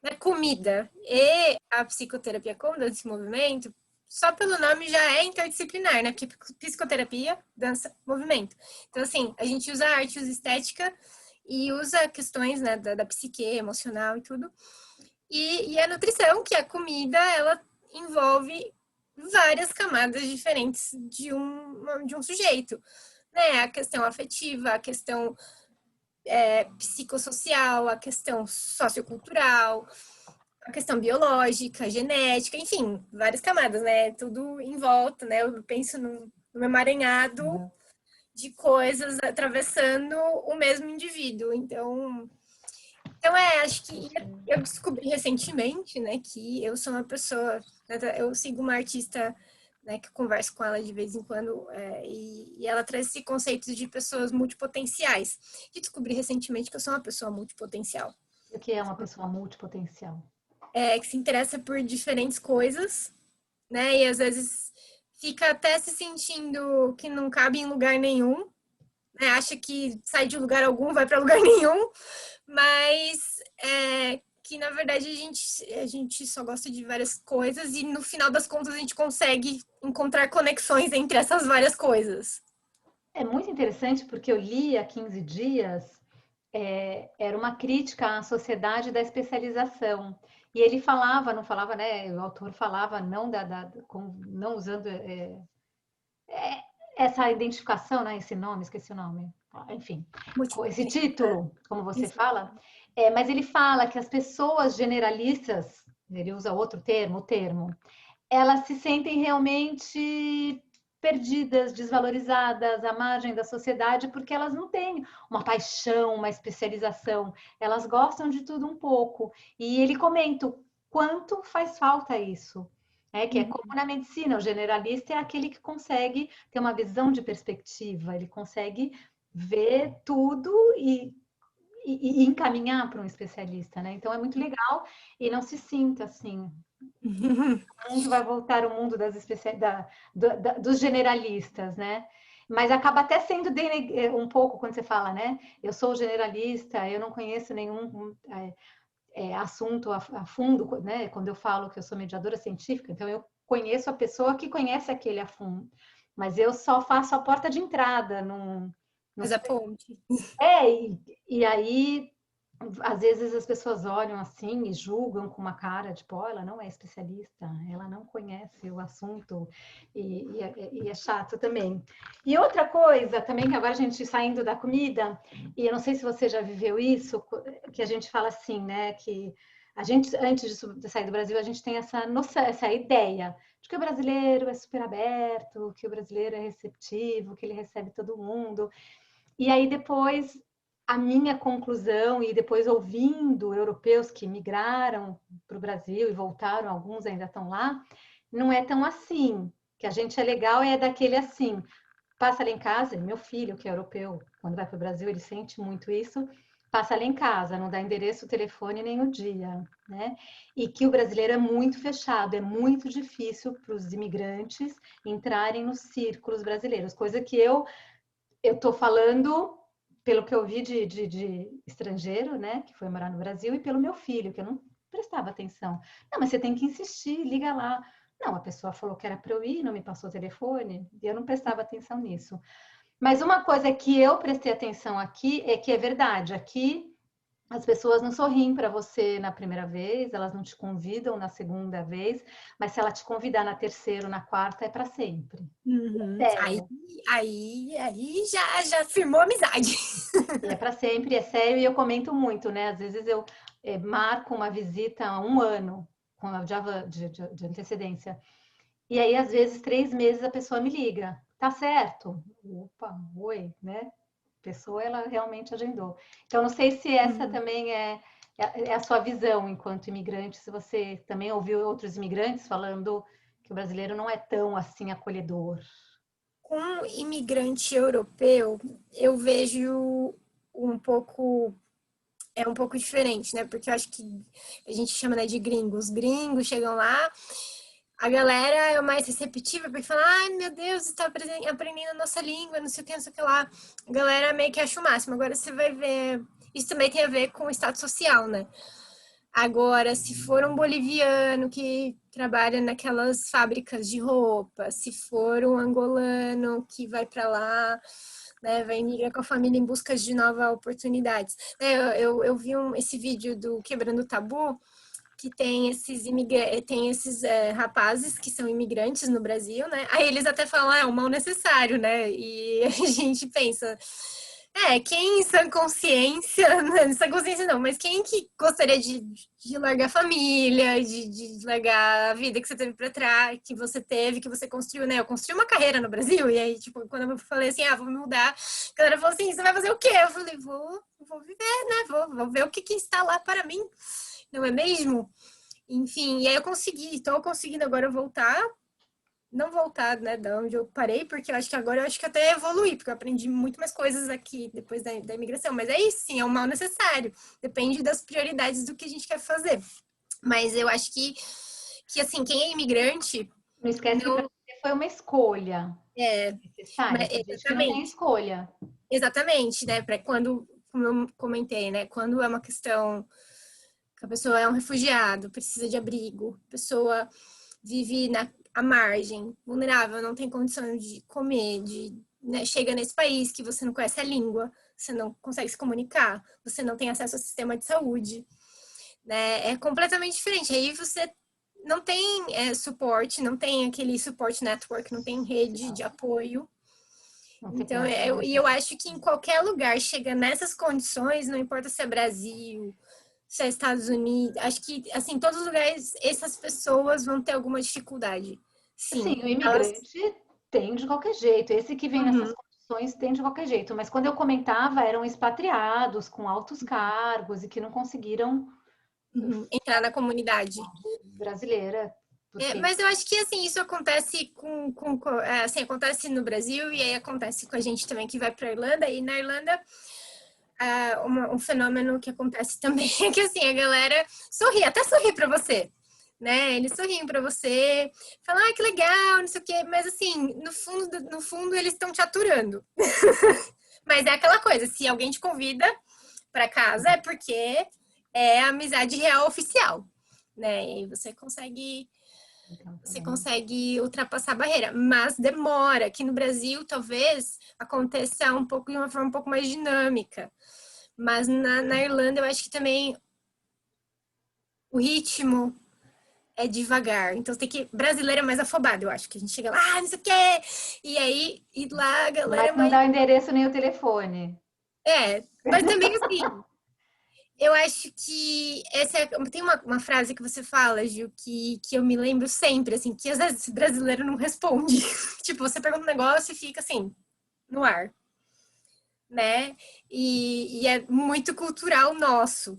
né, comida e a psicoterapia com dança e movimento, só pelo nome já é interdisciplinar, né, porque psicoterapia, dança, movimento. Então, assim, a gente usa arte, usa estética e usa questões, né, da psique, emocional e tudo. E a nutrição, que é a comida, ela envolve várias camadas diferentes de um sujeito, né? A questão afetiva, a questão psicossocial, a questão sociocultural, a questão biológica, genética, enfim, várias camadas, né? Tudo em volta, né? Eu penso no emaranhado de coisas atravessando o mesmo indivíduo. Então, acho que eu descobri recentemente, né, que eu sou uma pessoa, né, eu sigo uma artista, né, que eu converso com ela de vez em quando, e ela traz esse conceito de pessoas multipotenciais. E descobri recentemente que eu sou uma pessoa multipotencial. O que é uma pessoa multipotencial? Que se interessa por diferentes coisas, né, e às vezes fica até se sentindo que não cabe em lugar nenhum, né, acha que sai de lugar algum, vai para lugar nenhum, mas que na verdade a gente só gosta de várias coisas e no final das contas a gente consegue encontrar conexões entre essas várias coisas. É muito interessante porque eu li há 15 dias, era uma crítica à sociedade da especialização. E ele falava, não falava, né? O autor falava não usando essa identificação, né? Esse nome, esqueci o nome. Enfim, com esse título, como você fala. Mas ele fala que as pessoas generalistas, ele usa outro termo, o termo, elas se sentem realmente perdidas, desvalorizadas, à margem da sociedade, porque elas não têm uma paixão, uma especialização, elas gostam de tudo um pouco. E ele comenta o quanto faz falta isso. Que é como na medicina, o generalista é aquele que consegue ter uma visão de perspectiva, ele consegue ver tudo e encaminhar para um especialista, né? Então é muito legal e não se sinta assim. O mundo vai voltar ao mundo dos generalistas, né? Mas acaba até sendo um pouco quando você fala, né? Eu sou generalista, eu não conheço nenhum assunto a fundo, né? Quando eu falo que eu sou mediadora científica, então eu conheço a pessoa que conhece aquele a fundo, mas eu só faço a porta de entrada, não. Mas a ponte. E aí às vezes as pessoas olham assim e julgam com uma cara, tipo, oh, ela não é especialista, ela não conhece o assunto, e é chato também. E outra coisa também, que agora a gente saindo da comida, e eu não sei se você já viveu isso, que a gente fala assim, né, que a gente, antes de sair do Brasil, a gente tem essa noção, essa ideia de que o brasileiro é super aberto, que o brasileiro é receptivo, que ele recebe todo mundo. E aí depois a minha conclusão, e depois ouvindo europeus que migraram para o Brasil e voltaram, alguns ainda estão lá, não é tão assim. Que a gente é legal é daquele assim, passa lá em casa, meu filho que é europeu, quando vai para o Brasil ele sente muito isso, passa lá em casa, não dá endereço, telefone nem o dia, né? E que o brasileiro é muito fechado, é muito difícil para os imigrantes entrarem nos círculos brasileiros, coisa que eu estou falando pelo que eu vi de estrangeiro, né, que foi morar no Brasil, e pelo meu filho, que eu não prestava atenção. Não, mas você tem que insistir, liga lá. Não, a pessoa falou que era para eu ir, não me passou o telefone, e eu não prestava atenção nisso. Mas uma coisa que eu prestei atenção aqui é que é verdade, aqui as pessoas não sorriem para você na primeira vez, elas não te convidam na segunda vez, mas se ela te convidar na terceira ou na quarta, é para sempre. Uhum. Sério. Aí já firmou amizade. E é para sempre, é sério, e eu comento muito, né? Às vezes eu marco uma visita há um ano, com a de antecedência. E aí, às vezes, 3 meses a pessoa me liga. Tá certo? Opa, oi, né? A pessoa, ela realmente agendou. Então, não sei se essa Uhum. também é a sua visão enquanto imigrante, se você também ouviu outros imigrantes falando que o brasileiro não é tão assim acolhedor. Com imigrante europeu, eu vejo um pouco um pouco diferente, né? Porque eu acho que a gente chama, né, de gringos. Os gringos chegam lá, a galera é mais receptiva, porque fala, ai meu Deus, você está aprendendo a nossa língua, não sei o que, não sei o que lá. A galera meio que acha o máximo. Agora você vai ver. Isso também tem a ver com o status social, né? Agora, se for um boliviano que trabalha naquelas fábricas de roupa, se for um angolano que vai para lá, né, vai migrar com a família em busca de novas oportunidades. Eu vi esse vídeo do Quebrando o Tabu, que tem esses rapazes que são imigrantes no Brasil, né? Aí eles até falam, é um mal necessário, né? E a gente pensa, quem em sã consciência, não, sã consciência não, mas quem que gostaria de largar a família, de largar a vida que você teve para trás, que você teve, que você construiu, né? Eu construí uma carreira no Brasil, e aí, tipo, quando eu falei assim, vou me mudar, a galera falou assim, você vai fazer o quê? Eu falei, vou viver, né? Vou ver o que está lá para mim, não é mesmo? Enfim, e aí eu estou conseguindo agora voltar, não voltar, né, da onde eu parei, porque eu acho que agora eu acho que até evoluí, porque eu aprendi muito mais coisas aqui depois da imigração. Mas é isso, sim, é um mal necessário. Depende das prioridades do que a gente quer fazer. Mas eu acho que assim, quem é imigrante, Não esquece que para não você foi uma escolha é, necessária. Tem gente que não tem exatamente, escolha. exatamente, né, para quando, como eu comentei, né, quando é uma questão que a pessoa é um refugiado, precisa de abrigo, a pessoa vive à margem, vulnerável, não tem condição de comer, né, chega nesse país que você não conhece a língua, você não consegue se comunicar, você não tem acesso ao sistema de saúde. né? É completamente diferente. Aí você não tem suporte, não tem aquele support network, não tem rede de apoio. Então, eu acho que em qualquer lugar chega nessas condições, não importa se é Brasil, se é Estados Unidos, acho que, assim, em todos os lugares, essas pessoas vão ter alguma dificuldade. Sim, Sim. o imigrante tem de qualquer jeito. Esse que vem nessas Uhum, condições tem de qualquer jeito. Mas quando eu comentava, eram expatriados com altos cargos e que não conseguiram entrar na comunidade. brasileira, porque Mas eu acho que, assim, isso acontece assim, acontece no Brasil e aí acontece com a gente também que vai para a Irlanda. E na Irlanda, um fenômeno que acontece também é que, assim, a galera até sorri para você. Né? Eles sorriem para você, falam, ah, que legal, não sei o quê, mas assim, no fundo eles estão te aturando. Mas é aquela coisa, se alguém te convida para casa é porque é amizade real oficial, né? E então, você também. consegue ultrapassar a barreira, mas demora. Aqui no Brasil, talvez aconteça um pouco de uma forma um pouco mais dinâmica. Mas na Irlanda, eu acho que também o ritmo é devagar. Então, você tem que. Brasileiro é mais afobado, eu acho. Que a gente chega lá, ah, não sei o quê. E aí, e lá a galera Mas é não mais. dá o endereço nem o telefone. Mas também assim. Eu acho que tem uma frase que você fala, Gil, que eu me lembro sempre, assim, que às vezes o brasileiro não responde. Tipo, você pergunta um negócio e fica assim, no ar, né? E é muito cultural nosso.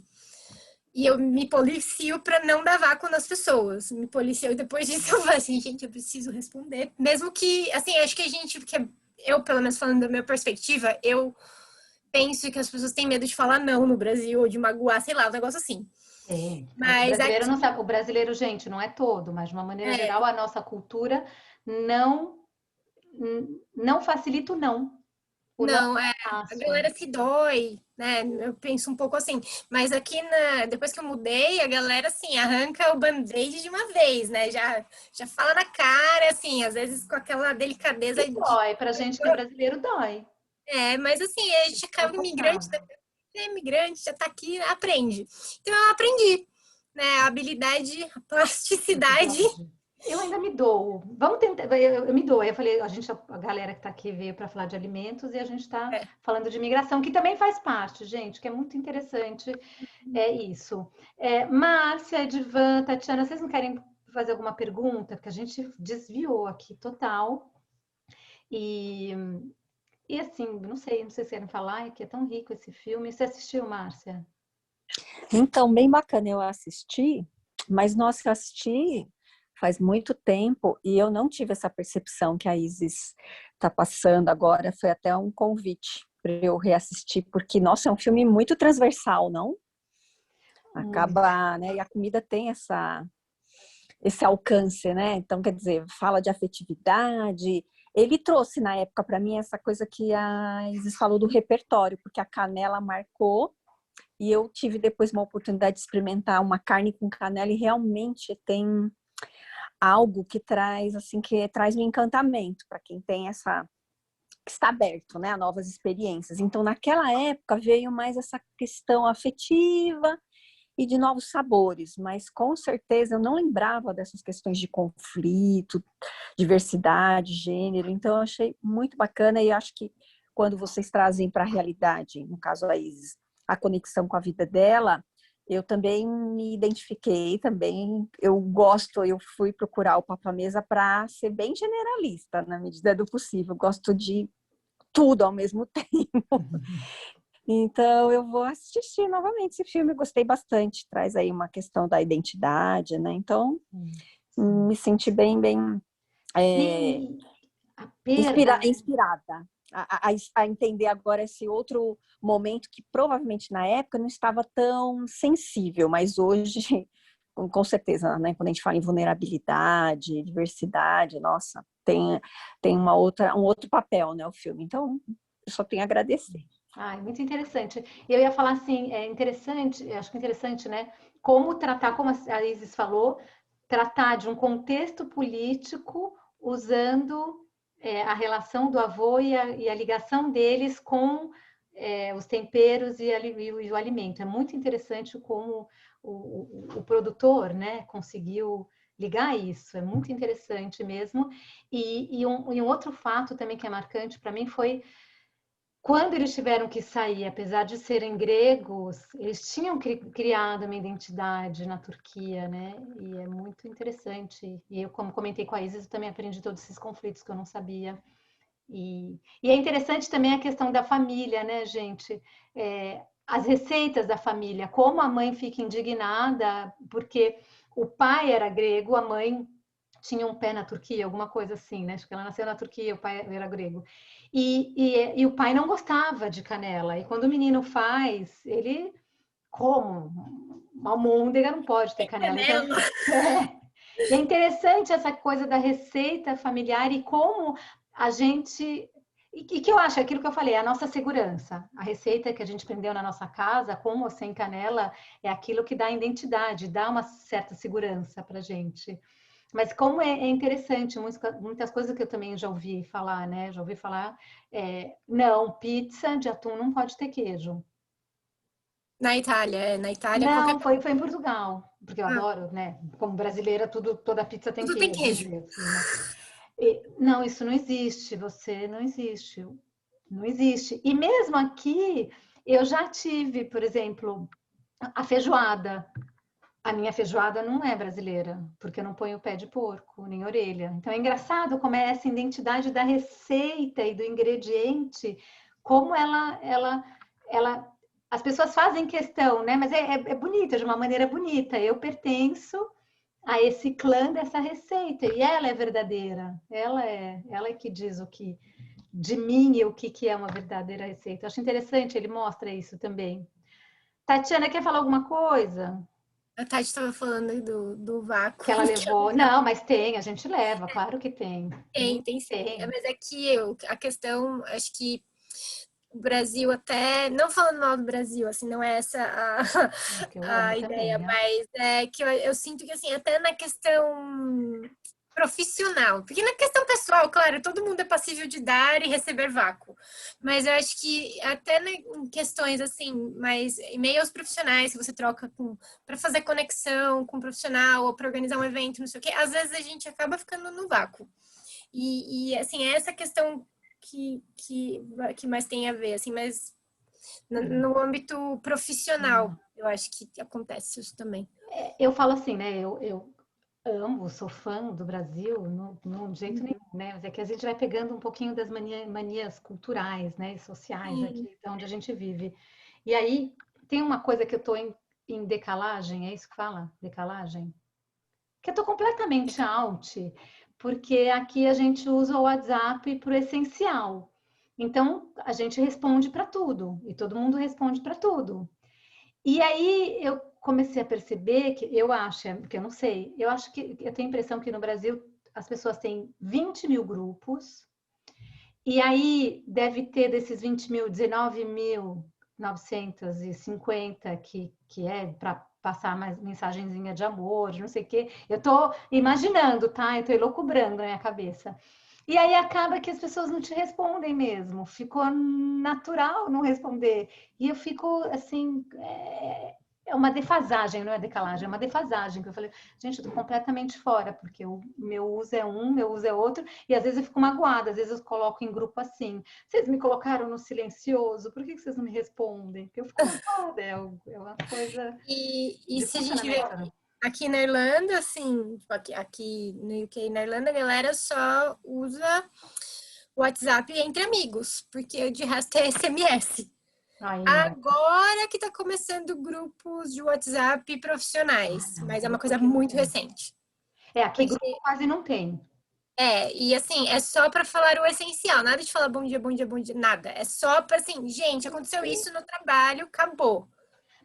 E eu me policio para não dar vácuo nas pessoas. Me policio e depois disso eu falo assim, gente, eu preciso responder. Mesmo que, assim, acho que a gente, porque eu, pelo menos falando da minha perspectiva, eu penso que as pessoas têm medo de falar não no Brasil, ou de magoar, sei lá, um negócio assim. Tem. É que o Mas brasileiro não aqui, sabe. O brasileiro, gente, não é todo, mas de uma maneira é, geral, a nossa cultura não não facilita o não. O não não, é a fácil. galera se dói, né? Eu penso um pouco assim. Mas aqui, depois que eu mudei, a galera, assim, arranca o band-aid de uma vez, né? Já fala na cara, assim, às vezes com aquela delicadeza E de. dói. Pra gente que é brasileiro, dói. Mas assim, a gente acaba imigrante, Desconfortável. é imigrante, já tá aqui, aprende. Então eu aprendi, né? A habilidade, a plasticidade. Eu ainda me dou. Vamos tentar. Eu me dou. Aí eu falei, a galera que está aqui veio para falar de alimentos e a gente está É. falando de imigração, que também faz parte, gente, que é muito interessante. É isso. Márcia, Edvan, Tatiana, vocês não querem fazer alguma pergunta? Porque a gente desviou aqui total. E, e assim, não sei se vocês querem falar, é que é tão rico esse filme. Você assistiu, Márcia? Então, bem bacana eu assisti, mas nossa, eu assisti faz muito tempo e eu não tive essa percepção que a Isis está passando agora. Foi até um convite para eu reassistir, porque, nossa, é um filme muito transversal, não? Muito. Acaba, né? E a comida tem esse alcance, né? Então, quer dizer, fala de afetividade. Ele trouxe na época para mim essa coisa que a Isis falou do repertório, porque a canela marcou. E eu tive depois uma oportunidade de experimentar uma carne com canela e realmente tem algo que traz assim que traz um encantamento para quem tem essa que está aberto, né, a novas experiências. Então, naquela época veio mais essa questão afetiva e de novos sabores, mas com certeza eu não lembrava dessas questões de conflito, diversidade, gênero. Então, eu achei muito bacana e acho que quando vocês trazem para a realidade, no caso a Isis, a conexão com a vida dela, eu também me identifiquei, também eu fui procurar o Papa Mesa para ser bem generalista, na medida do possível, eu gosto de tudo ao mesmo tempo. Então eu vou assistir novamente esse filme, gostei bastante, traz aí uma questão da identidade, né? Então Sim. me senti bem Sim, a perda, né? inspirada a entender agora esse outro momento que provavelmente na época não estava tão sensível, mas hoje, com certeza, né? Quando a gente fala em vulnerabilidade, diversidade, nossa, tem um outro papel, né, o filme. Então, eu só tenho a agradecer. Ai, muito interessante. E eu ia falar assim, é interessante, acho que é interessante, né? Como tratar, como a Isis falou, tratar de um contexto político usando a relação do avô e a ligação deles com os temperos e o alimento. É muito interessante como o produtor, né, conseguiu ligar isso. É muito interessante mesmo. E um outro fato também que é marcante para mim foi quando eles tiveram que sair, apesar de serem gregos, eles tinham criado uma identidade na Turquia, né? E é muito interessante. E eu, como comentei com a Isis, eu também aprendi todos esses conflitos que eu não sabia. E é interessante também a questão da família, né, gente? As receitas da família, como a mãe fica indignada, porque o pai era grego, a mãe tinha um pé na Turquia, alguma coisa assim, né? Acho que ela nasceu na Turquia, o pai era grego. E o pai não gostava de canela. E quando o menino faz, ele, como? Uma almôndega não pode ter canela. Então, é interessante essa coisa da receita familiar e como a gente. E que eu acho, aquilo que eu falei, a nossa segurança. A receita que a gente aprendeu na nossa casa, com ou sem canela, é aquilo que dá identidade, dá uma certa segurança para a gente. Mas como é interessante, muitas coisas que eu também já ouvi falar, né? Já ouvi falar, não, pizza de atum não pode ter queijo. Na Itália qualquer Não, foi em Portugal, porque eu ah, adoro, né? Como brasileira, toda pizza tem tudo tem queijo, vamos queijo. dizer assim, né? Não, isso não existe, você não existe. Não existe. E mesmo aqui, eu já tive, por exemplo, a feijoada. A minha feijoada não é brasileira, porque eu não ponho pé de porco, nem orelha. Então é engraçado como é essa identidade da receita e do ingrediente, como ela as pessoas fazem questão, né? Mas é bonita, de uma maneira bonita. Eu pertenço a esse clã dessa receita e ela é verdadeira. Ela é que diz o que de mim e o que é uma verdadeira receita. Eu acho interessante, ele mostra isso também. Tatiana, quer falar alguma coisa? A Tati estava falando do vácuo. Que ela Que eu levou. Não, mas tem, a gente leva, claro que tem. tem sim. Tem. Mas é que a questão, acho que o Brasil até, não falando mal do Brasil, assim, não é essa Que eu a amo também, ideia, né? mas é que eu sinto que, assim, até na questão profissional, porque na questão pessoal, claro, todo mundo é passível de dar e receber vácuo, mas eu acho que até em questões, assim, mais e-mails profissionais que você troca para fazer conexão com um profissional ou para organizar um evento, não sei o quê, às vezes a gente acaba ficando no vácuo. E assim, é essa questão que mais tem a ver, assim, mas no âmbito profissional, eu acho que acontece isso também. Eu falo assim, né? Eu amo, sou fã do Brasil, não de jeito nenhum, né? Mas é que a gente vai pegando um pouquinho das manias culturais, né? E sociais Sim. aqui, de onde a gente vive. E aí, tem uma coisa que eu tô em decalagem, é isso que fala? Decalagem? Que eu tô completamente out, porque aqui a gente usa o WhatsApp para o essencial. Então, a gente responde para tudo, e todo mundo responde para tudo. E aí eu comecei a perceber que eu acho, que eu não sei, eu acho que eu tenho a impressão que no Brasil as pessoas têm 20 mil grupos, e aí deve ter desses 20 mil, 19.950 que é para passar mais mensagenzinha de amor, de não sei o quê. Eu tô imaginando, tá? Eu tô elocubrando na minha cabeça. E aí acaba que as pessoas não te respondem mesmo. Ficou natural não responder. E eu fico assim, é uma defasagem, não é decalagem, é uma defasagem. Que eu falei, gente, eu tô completamente fora, porque o meu uso é um, meu uso é outro, e às vezes eu fico magoada, às vezes eu coloco em grupo assim. Vocês me colocaram no silencioso, por que vocês não me respondem? Porque eu fico magoada, é uma coisa E de se a gente vê funcionamento. aqui na Irlanda, assim, tipo, aqui no UK, na Irlanda, a galera só usa WhatsApp entre amigos, porque de resto é SMS. Ainda. Agora que tá começando grupos de WhatsApp Ah, profissionais, não, mas é uma grupo coisa aqui não muito tem. recente. Aqui Porque grupo quase não tem. e assim, é só para falar o essencial, nada de falar bom dia, bom dia, bom dia, nada. É só para assim, gente, aconteceu isso no trabalho, acabou.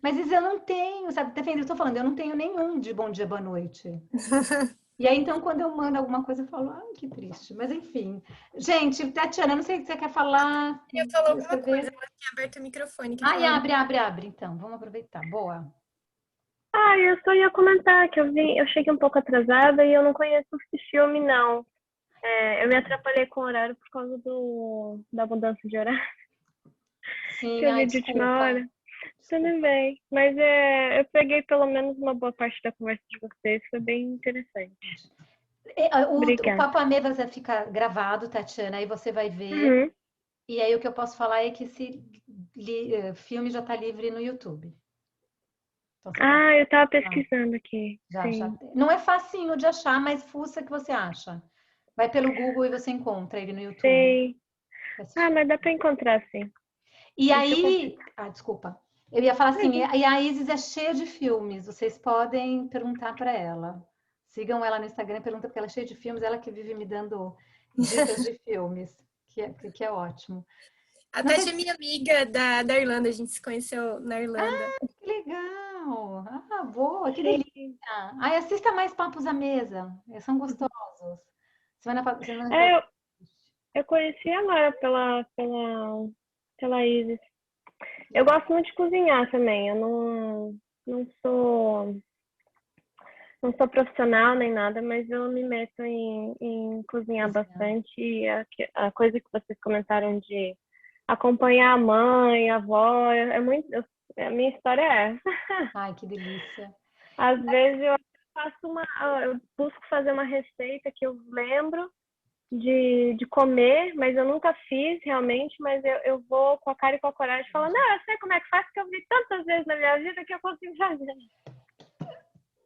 Mas isso eu não tenho, sabe? Depende, eu tô falando, eu não tenho nenhum de bom dia, boa noite. E aí, então, quando eu mando alguma coisa, eu falo, ai, que triste. Mas, enfim. Gente, Tatiana, não sei o que você quer falar. Eu falar alguma coisa, Escrever. ela tinha aberto o microfone, quer Ai, falar alguma abre, abre, abre, então. Vamos aproveitar. Boa. Ah, eu só ia comentar que eu cheguei um pouco atrasada e eu não conheço esse filme, não. Eu me atrapalhei com o horário por causa da mudança de horário. Sim, tinha ai, vídeo de última desculpa. hora. Tudo bem. Mas eu peguei pelo menos uma boa parte da conversa de vocês. Foi bem interessante. O Obrigada. Papo Amê vai ficar gravado, Tatiana, aí você vai ver. Uhum. E aí o que eu posso falar é que esse filme já está livre no YouTube. Então você pode Eu tava lá. pesquisando aqui. Já Sim. tem. Não é facinho de achar, mas fuça que você acha. Vai pelo Google e você encontra ele no YouTube. Sei. Pra assistir. Mas dá pra encontrar, sim. E Isso eu consigo. aí, desculpa. Eu ia falar assim, Imagina. e a Isis é cheia de filmes, vocês podem perguntar para ela. Sigam ela no Instagram e pergunta porque ela é cheia de filmes, ela que vive me dando dicas de filmes, que é ótimo. A Não sei Tati é se... minha amiga da Irlanda, a gente se conheceu na Irlanda. Que legal! Boa, que delícia! Sim. Ai, assista mais Papos à Mesa, são gostosos. Semana É, eu, eu conheci agora pela Isis. Eu gosto muito de cozinhar também. Eu não sou, não sou profissional nem nada, mas eu me meto em cozinhar cozinhar. bastante. E a coisa que vocês comentaram de acompanhar a mãe, a avó, a minha história é essa. Ai, que delícia. Às vezes eu busco fazer uma receita que eu lembro de comer, mas eu nunca fiz realmente, mas eu vou com a cara e com a coragem falando, não, eu sei como é que faz, porque eu vi tantas vezes na minha vida que eu consigo fazer.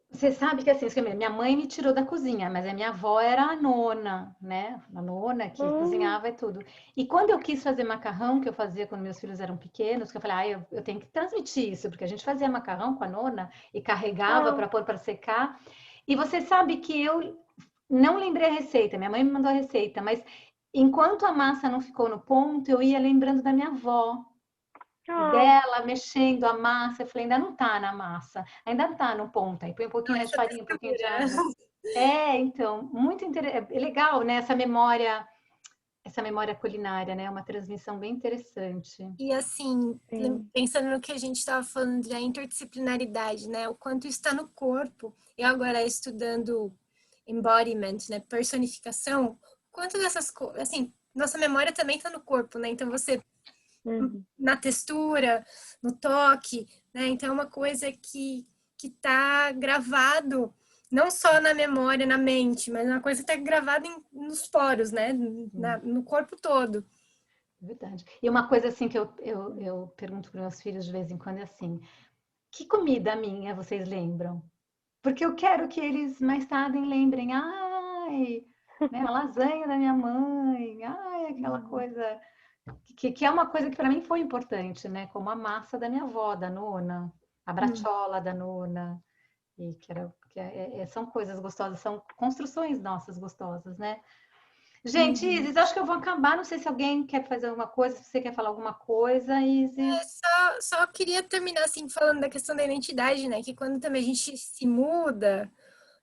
Você sabe que assim, minha mãe me tirou da cozinha, mas a minha avó era a nona, né? A nona que Hum, cozinhava e tudo. E quando eu quis fazer macarrão, que eu fazia quando meus filhos eram pequenos, que eu falei, eu tenho que transmitir isso, porque a gente fazia macarrão com a nona e carregava oh, para pôr para secar. E você sabe que eu não lembrei a receita, minha mãe me mandou a receita, mas enquanto a massa não ficou no ponto, eu ia lembrando da minha avó. E oh, dela mexendo a massa, eu falei, ainda não tá na massa, ainda não tá no ponto. Aí põe um pouquinho mais de Essa farinha, um pouquinho de textura. água. Então, muito interessante, é legal, né? Essa memória culinária, né? Uma transmissão bem interessante. E assim, sim. pensando no que a gente estava falando da interdisciplinaridade, né? O quanto está no corpo. Eu agora estudando embodiment, né? Personificação, o quanto dessas coisas, assim, nossa memória também está no corpo, né? Então você Uhum. na textura, no toque, né? Então é uma coisa que está gravado não só na memória, na mente, mas é uma coisa que está gravada nos poros, né? No corpo todo. Verdade. E uma coisa assim que eu pergunto para meus filhos de vez em quando é assim: que comida minha vocês lembram? Porque eu quero que eles mais tarde lembrem, ai, né, a lasanha da minha mãe, ai, aquela coisa que é uma coisa que para mim foi importante, né? Como a massa da minha avó, da nona, a Hum. brachola da nona, e são coisas gostosas, são construções nossas gostosas, né? Gente, Uhum. Isis, acho que eu vou acabar. Não sei se alguém quer fazer alguma coisa, se você quer falar alguma coisa, Isis. Só queria terminar assim falando da questão da identidade, né? Que quando também a gente se muda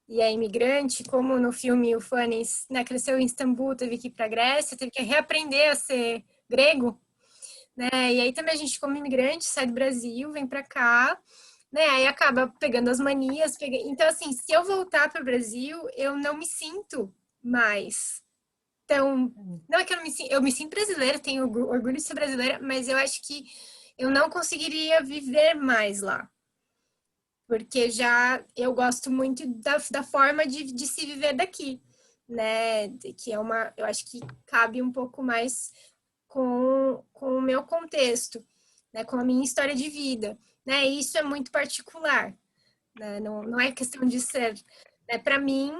e é imigrante, como no filme o Fanny, né, cresceu em Istambul, teve que ir para a Grécia, teve que reaprender a ser grego, né? E aí também a gente como imigrante sai do Brasil, vem para cá, né? Aí acaba pegando as manias, então assim, se eu voltar para o Brasil, eu não me sinto mais. Então, não é que eu me sinto brasileira, tenho orgulho de ser brasileira, mas eu acho que eu não conseguiria viver mais lá. Porque já eu gosto muito da forma de se viver daqui, né? Que é eu acho que cabe um pouco mais com o meu contexto, né? Com a minha história de vida, né? E isso é muito particular, né? Não é questão de ser, né? Para mim,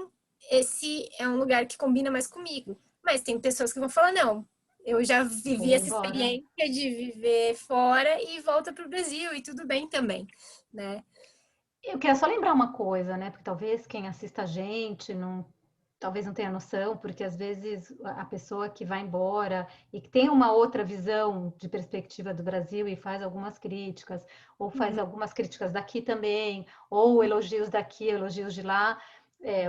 esse é um lugar que combina mais comigo. Mas tem pessoas que vão falar, não, eu já vivi Vou essa embora. experiência de viver fora e volta para o Brasil, e tudo bem também, né? Eu quero só lembrar uma coisa, né? Porque talvez quem assista a gente talvez não tenha noção, porque às vezes a pessoa que vai embora e que tem uma outra visão de perspectiva do Brasil e faz algumas críticas, ou faz Uhum. algumas críticas daqui também, ou elogios daqui, elogios de lá.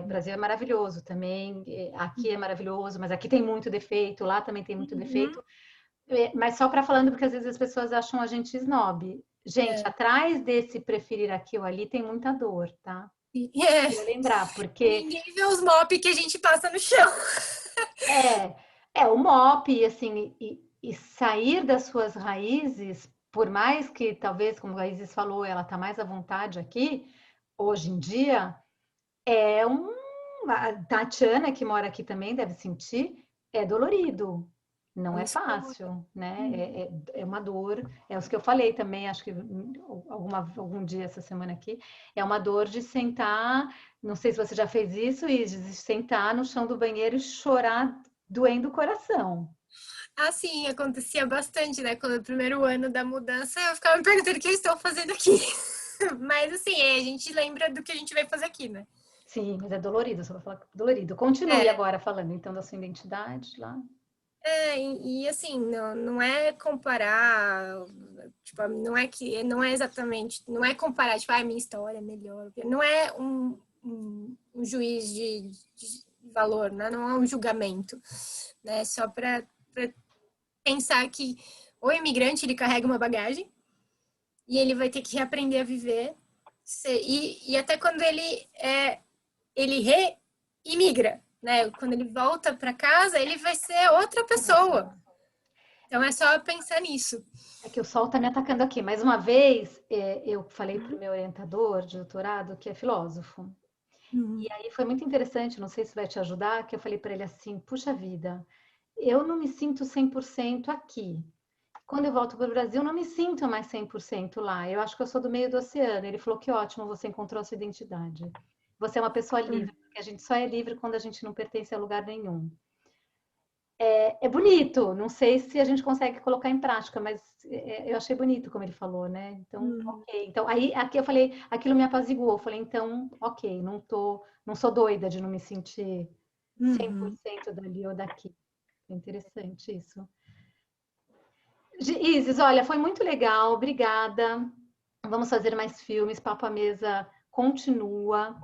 O Brasil é maravilhoso também, aqui é maravilhoso, mas aqui tem muito defeito, lá também tem muito Uhum. defeito. Mas só para falando, porque às vezes as pessoas acham a gente snob. Gente, É. atrás desse preferir aqui ou ali tem muita dor, tá? É. Queria lembrar, porque Ninguém vê os mop que a gente passa no chão. é o MOP, assim, e sair das suas raízes, por mais que talvez, como a Isis falou, ela está mais à vontade aqui, hoje em dia, é a Tatiana, que mora aqui também, deve sentir, é dolorido. Não é fácil, né? É uma dor. É os que eu falei também, acho que algum dia essa semana aqui. É uma dor de sentar, não sei se você já fez isso, e de sentar no chão do banheiro e chorar doendo o coração. Assim, acontecia bastante, né? Quando o primeiro ano da mudança, eu ficava me perguntando o que eu estou fazendo aqui. Mas assim, a gente lembra do que a gente vai fazer aqui, né? Sim, mas é dolorido, só vou falar dolorido. Continue agora falando então da sua identidade lá. E assim, não é comparar, tipo, não é exatamente, não é comparar, tipo, a minha história é melhor, não é um juiz de valor, né? Não é um julgamento, né? Só para pensar que o imigrante, ele carrega uma bagagem e ele vai ter que reaprender a viver, e até quando ele reimigra, né? Quando ele volta para casa, ele vai ser outra pessoa. Então é só pensar nisso. É que o sol está me atacando aqui. Mais uma vez, eu falei para o meu orientador de doutorado, que é filósofo. E aí foi muito interessante, não sei se vai te ajudar, que eu falei para ele assim, puxa vida, eu não me sinto 100% aqui. Quando eu volto para o Brasil, não me sinto mais 100% lá. Eu acho que eu sou do meio do oceano. Ele falou que ótimo, você encontrou a sua identidade. Você é uma pessoa livre, porque a gente só é livre quando a gente não pertence a lugar nenhum. É bonito, não sei se a gente consegue colocar em prática, mas eu achei bonito como ele falou, né? Então, ok. Então, aí aqui eu falei, aquilo me apaziguou. Eu falei, então, ok, não sou doida de não me sentir 100% dali ou daqui. É interessante isso. Isis, olha, foi muito legal, obrigada. Vamos fazer mais filmes, Papo à Mesa continua.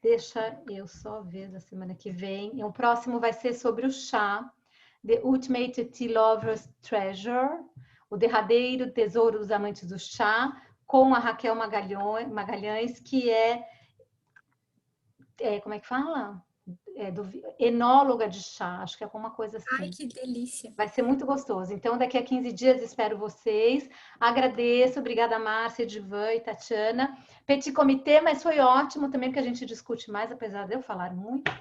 Deixa eu só ver da semana que vem. O próximo vai ser sobre o chá, The Ultimate Tea Lover's Treasure, o derradeiro tesouro dos amantes do chá, com a Raquel Magalhães, que como é que fala? Enóloga de chá, acho que é alguma coisa assim. Ai, que delícia. Vai ser muito gostoso. Então, daqui a 15 dias espero vocês. Agradeço, obrigada Márcia, Divan e Tatiana. Petit comitê, mas foi ótimo também, porque a gente discute mais, apesar de eu falar muito.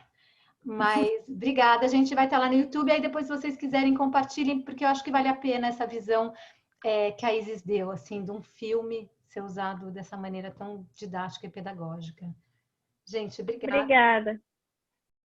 Mas obrigada, a gente vai estar lá no YouTube. Aí depois, se vocês quiserem, compartilhem, porque eu acho que vale a pena essa visão que a Isis deu, assim, de um filme ser usado dessa maneira tão didática e pedagógica. Gente, obrigada. Obrigada.